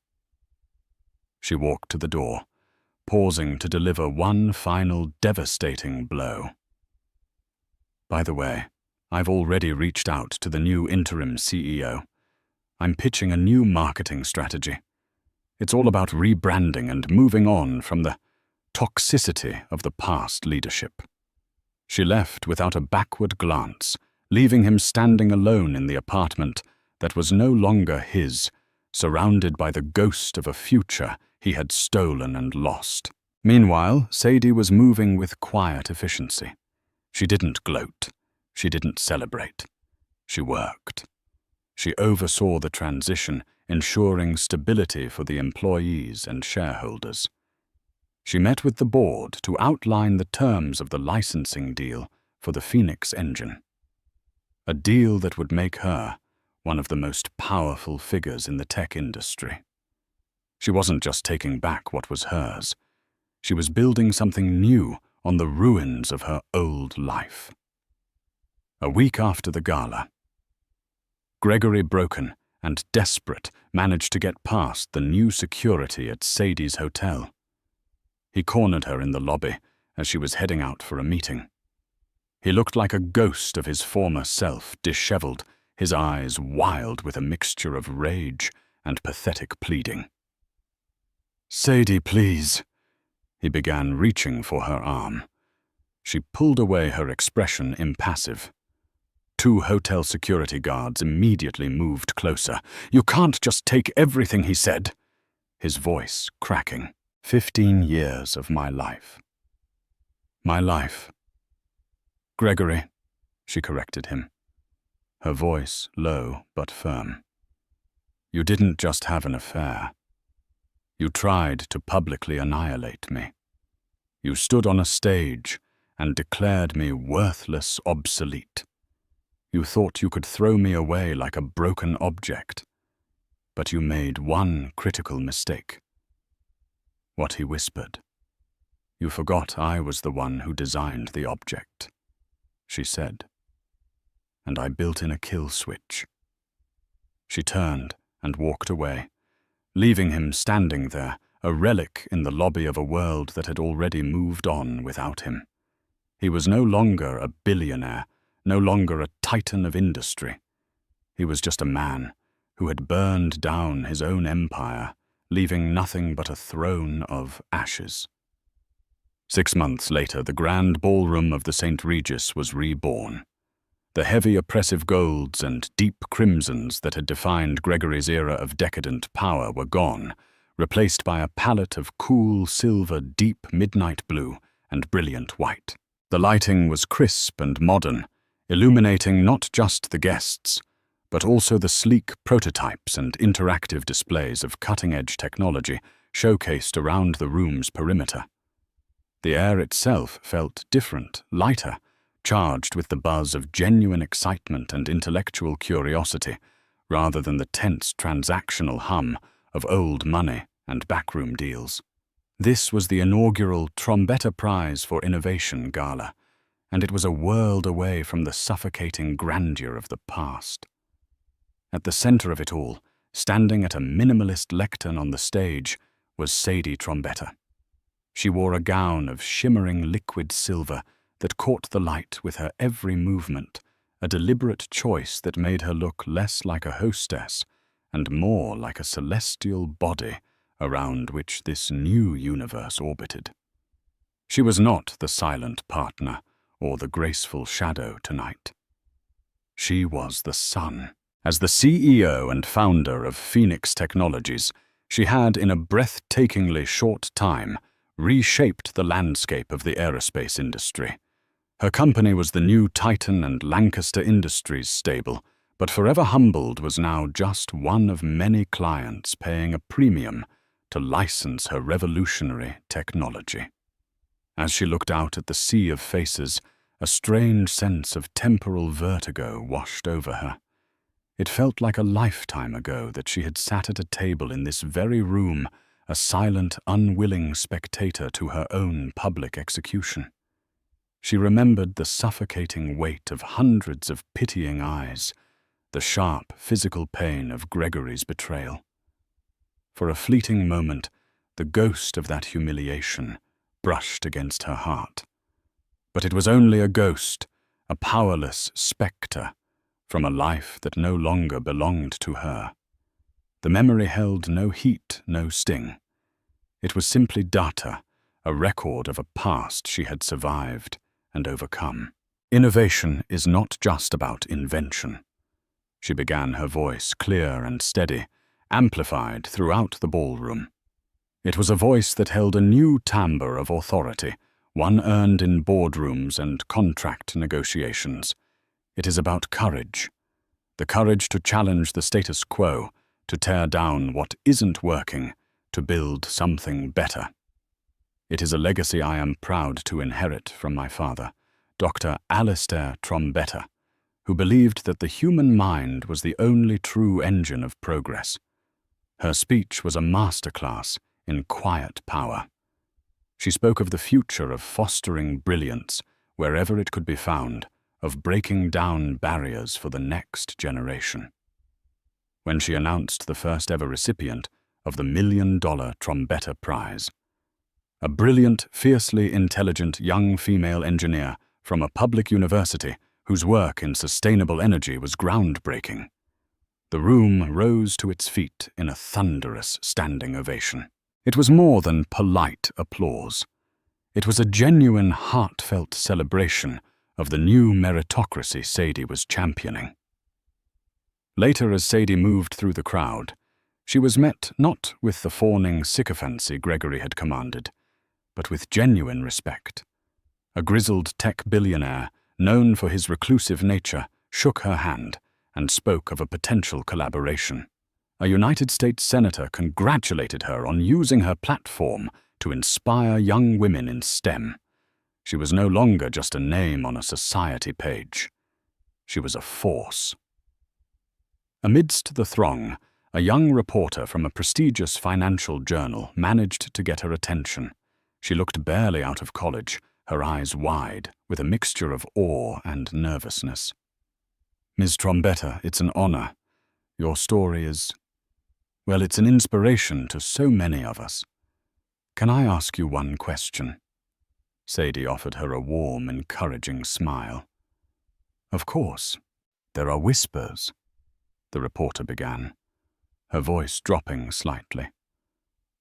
She walked to the door, pausing to deliver one final devastating blow. "By the way, I've already reached out to the new interim CEO. I'm pitching a new marketing strategy. It's all about rebranding and moving on from the toxicity of the past leadership." She left without a backward glance, leaving him standing alone in the apartment that was no longer his, surrounded by the ghost of a future he had stolen and lost. Meanwhile, Sadie was moving with quiet efficiency. She didn't gloat. She didn't celebrate. She worked. She oversaw the transition, ensuring stability for the employees and shareholders. She met with the board to outline the terms of the licensing deal for the Phoenix engine. A deal that would make her one of the most powerful figures in the tech industry. She wasn't just taking back what was hers. She was building something new on the ruins of her old life. A week after the gala, Gregory, broken and desperate, managed to get past the new security at Sadie's hotel. He cornered her in the lobby as she was heading out for a meeting. He looked like a ghost of his former self, disheveled, his eyes wild with a mixture of rage and pathetic pleading. "Sadie, please," he began, reaching for her arm. She pulled away, her expression impassive. 2 hotel security guards immediately moved closer. "You can't just take everything," he said, his voice cracking. 15 years of my life. My life. "Gregory," she corrected him, her voice low but firm. "You didn't just have an affair. You tried to publicly annihilate me. You stood on a stage and declared me worthless, obsolete. You thought you could throw me away like a broken object. But you made one critical mistake." What he whispered. "You forgot I was the one who designed the object," she said. "And I built in a kill switch." She turned and walked away, leaving him standing there, a relic in the lobby of a world that had already moved on without him. He was no longer a billionaire, no longer a titan of industry. He was just a man who had burned down his own empire, leaving nothing but a throne of ashes. 6 months later, the grand ballroom of the St. Regis was reborn. The heavy, oppressive golds and deep crimsons that had defined Gregory's era of decadent power were gone, replaced by a palette of cool silver, deep midnight blue, and brilliant white. The lighting was crisp and modern, illuminating not just the guests, but also the sleek prototypes and interactive displays of cutting-edge technology showcased around the room's perimeter. The air itself felt different, lighter, charged with the buzz of genuine excitement and intellectual curiosity, rather than the tense transactional hum of old money and backroom deals. This was the inaugural Trombetta Prize for Innovation Gala, and it was a world away from the suffocating grandeur of the past. At the center of it all, standing at a minimalist lectern on the stage, was Sadie Trombetta. She wore a gown of shimmering liquid silver that caught the light with her every movement, a deliberate choice that made her look less like a hostess and more like a celestial body around which this new universe orbited. She was not the silent partner or the graceful shadow tonight. She was the sun. As the CEO and founder of Phoenix Technologies, she had, in a breathtakingly short time, reshaped the landscape of the aerospace industry. Her company was the new Titan and Lancaster Industries stable, but forever humbled was now just one of many clients paying a premium to license her revolutionary technology. As she looked out at the sea of faces, a strange sense of temporal vertigo washed over her. It felt like a lifetime ago that she had sat at a table in this very room, a silent, unwilling spectator to her own public execution. She remembered the suffocating weight of hundreds of pitying eyes, the sharp physical pain of Gregory's betrayal. For a fleeting moment, the ghost of that humiliation brushed against her heart. But it was only a ghost, a powerless spectre, from a life that no longer belonged to her. The memory held no heat, no sting. It was simply data, a record of a past she had survived and overcome. Innovation is not just about invention. She began, her voice clear and steady, amplified throughout the ballroom. It was a voice that held a new timbre of authority, one earned in boardrooms and contract negotiations. It is about courage. The courage to challenge the status quo, to tear down what isn't working, to build something better. It is a legacy I am proud to inherit from my father, Dr. Alistair Trombetta, who believed that the human mind was the only true engine of progress. Her speech was a masterclass in quiet power. She spoke of the future of fostering brilliance wherever it could be found, of breaking down barriers for the next generation. When she announced the first ever recipient of the $1 million Trombetta Prize, a brilliant, fiercely intelligent young female engineer from a public university whose work in sustainable energy was groundbreaking, the room rose to its feet in a thunderous standing ovation. It was more than polite applause. It was a genuine, heartfelt celebration of the new meritocracy Sadie was championing. Later, as Sadie moved through the crowd, she was met not with the fawning sycophancy Gregory had commanded, but with genuine respect. A grizzled tech billionaire, known for his reclusive nature, shook her hand and spoke of a potential collaboration. A United States senator congratulated her on using her platform to inspire young women in STEM. She was no longer just a name on a society page. She was a force. Amidst the throng, a young reporter from a prestigious financial journal managed to get her attention. She looked barely out of college, her eyes wide, with a mixture of awe and nervousness. "Ms. Trombetta, it's an honor. Your story is, well, it's an inspiration to so many of us. Can I ask you one question?" Sadie offered her a warm, encouraging smile. "Of course. There are whispers," the reporter began, her voice dropping slightly.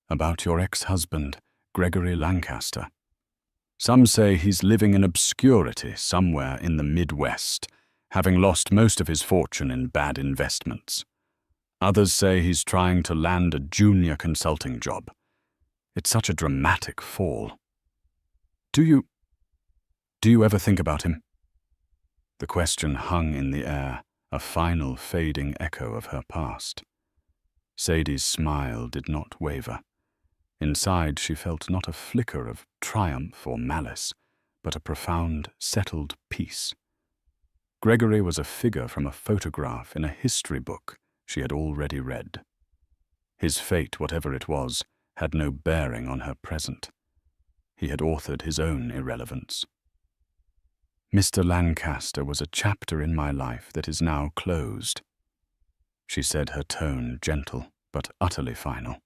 "About your ex-husband, Gregory Lancaster. Some say he's living in obscurity somewhere in the Midwest, having lost most of his fortune in bad investments. Others say he's trying to land a junior consulting job. It's such a dramatic fall. Do you ever think about him?" The question hung in the air, a final fading echo of her past. Sadie's smile did not waver. Inside, she felt not a flicker of triumph or malice, but a profound, settled peace. Gregory was a figure from a photograph in a history book she had already read. His fate, whatever it was, had no bearing on her present. He had authored his own irrelevance. Mr. Lancaster was a chapter in my life that is now closed, she said, her tone gentle but utterly final.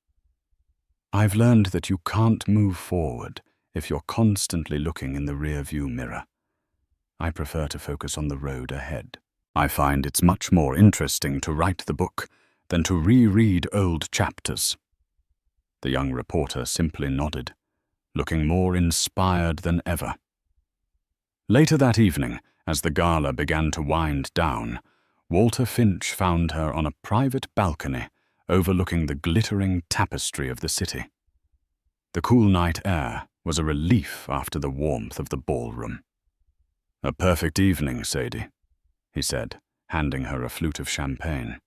I've learned that you can't move forward if you're constantly looking in the rear-view mirror. I prefer to focus on the road ahead. I find it's much more interesting to write the book than to reread old chapters. The young reporter simply nodded, looking more inspired than ever. Later that evening, as the gala began to wind down, Walter Finch found her on a private balcony overlooking the glittering tapestry of the city. The cool night air was a relief after the warmth of the ballroom. "A perfect evening, Sadie," he said, handing her a flute of champagne.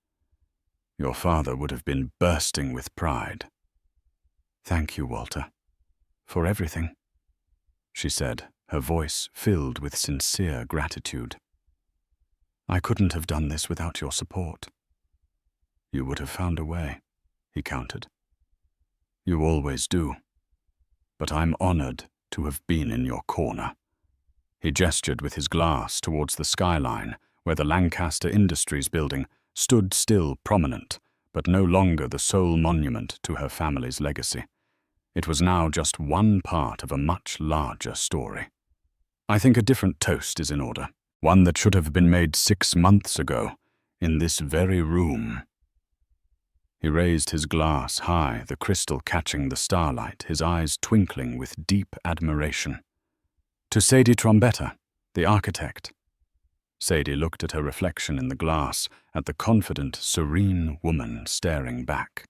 "Your father would have been bursting with pride." "Thank you, Walter, for everything," she said, her voice filled with sincere gratitude. "I couldn't have done this without your support." "You would have found a way," he countered. "You always do. But I'm honored to have been in your corner." He gestured with his glass towards the skyline, where the Lancaster Industries building stood still prominent, but no longer the sole monument to her family's legacy. It was now just one part of a much larger story. "I think a different toast is in order, one that should have been made 6 months ago, in this very room." He raised his glass high, the crystal catching the starlight, his eyes twinkling with deep admiration. "To Sadie Trombetta, the architect." Sadie looked at her reflection in the glass, at the confident, serene woman staring back.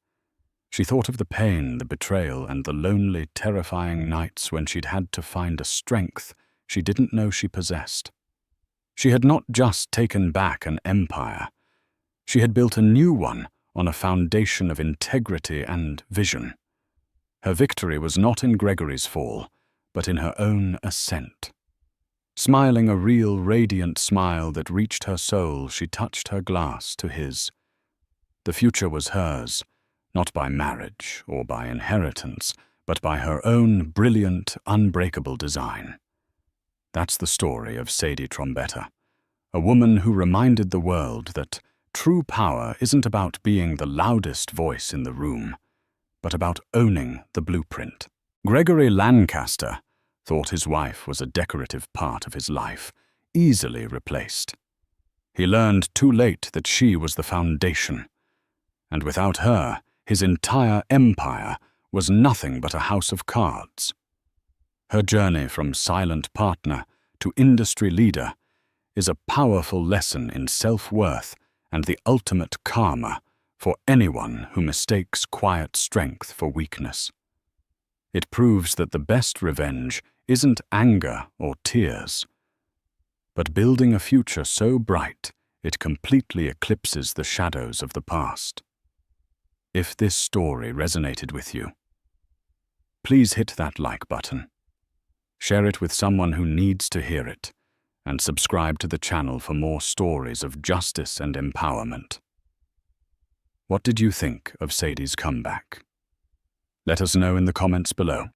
She thought of the pain, the betrayal, and the lonely, terrifying nights when she'd had to find a strength she didn't know she possessed. She had not just taken back an empire. She had built a new one on a foundation of integrity and vision. Her victory was not in Gregory's fall, but in her own ascent. Smiling a real, radiant smile that reached her soul, she touched her glass to his. The future was hers, not by marriage or by inheritance, but by her own brilliant, unbreakable design. That's the story of Sadie Trombetta, a woman who reminded the world that true power isn't about being the loudest voice in the room, but about owning the blueprint. Gregory Lancaster thought his wife was a decorative part of his life, easily replaced. He learned too late that she was the foundation, and without her, his entire empire was nothing but a house of cards. Her journey from silent partner to industry leader is a powerful lesson in self-worth and the ultimate karma for anyone who mistakes quiet strength for weakness. It proves that the best revenge isn't anger or tears, but building a future so bright it completely eclipses the shadows of the past. If this story resonated with you, please hit that like button. Share it with someone who needs to hear it, and subscribe to the channel for more stories of justice and empowerment. What did you think of Sadie's comeback? Let us know in the comments below.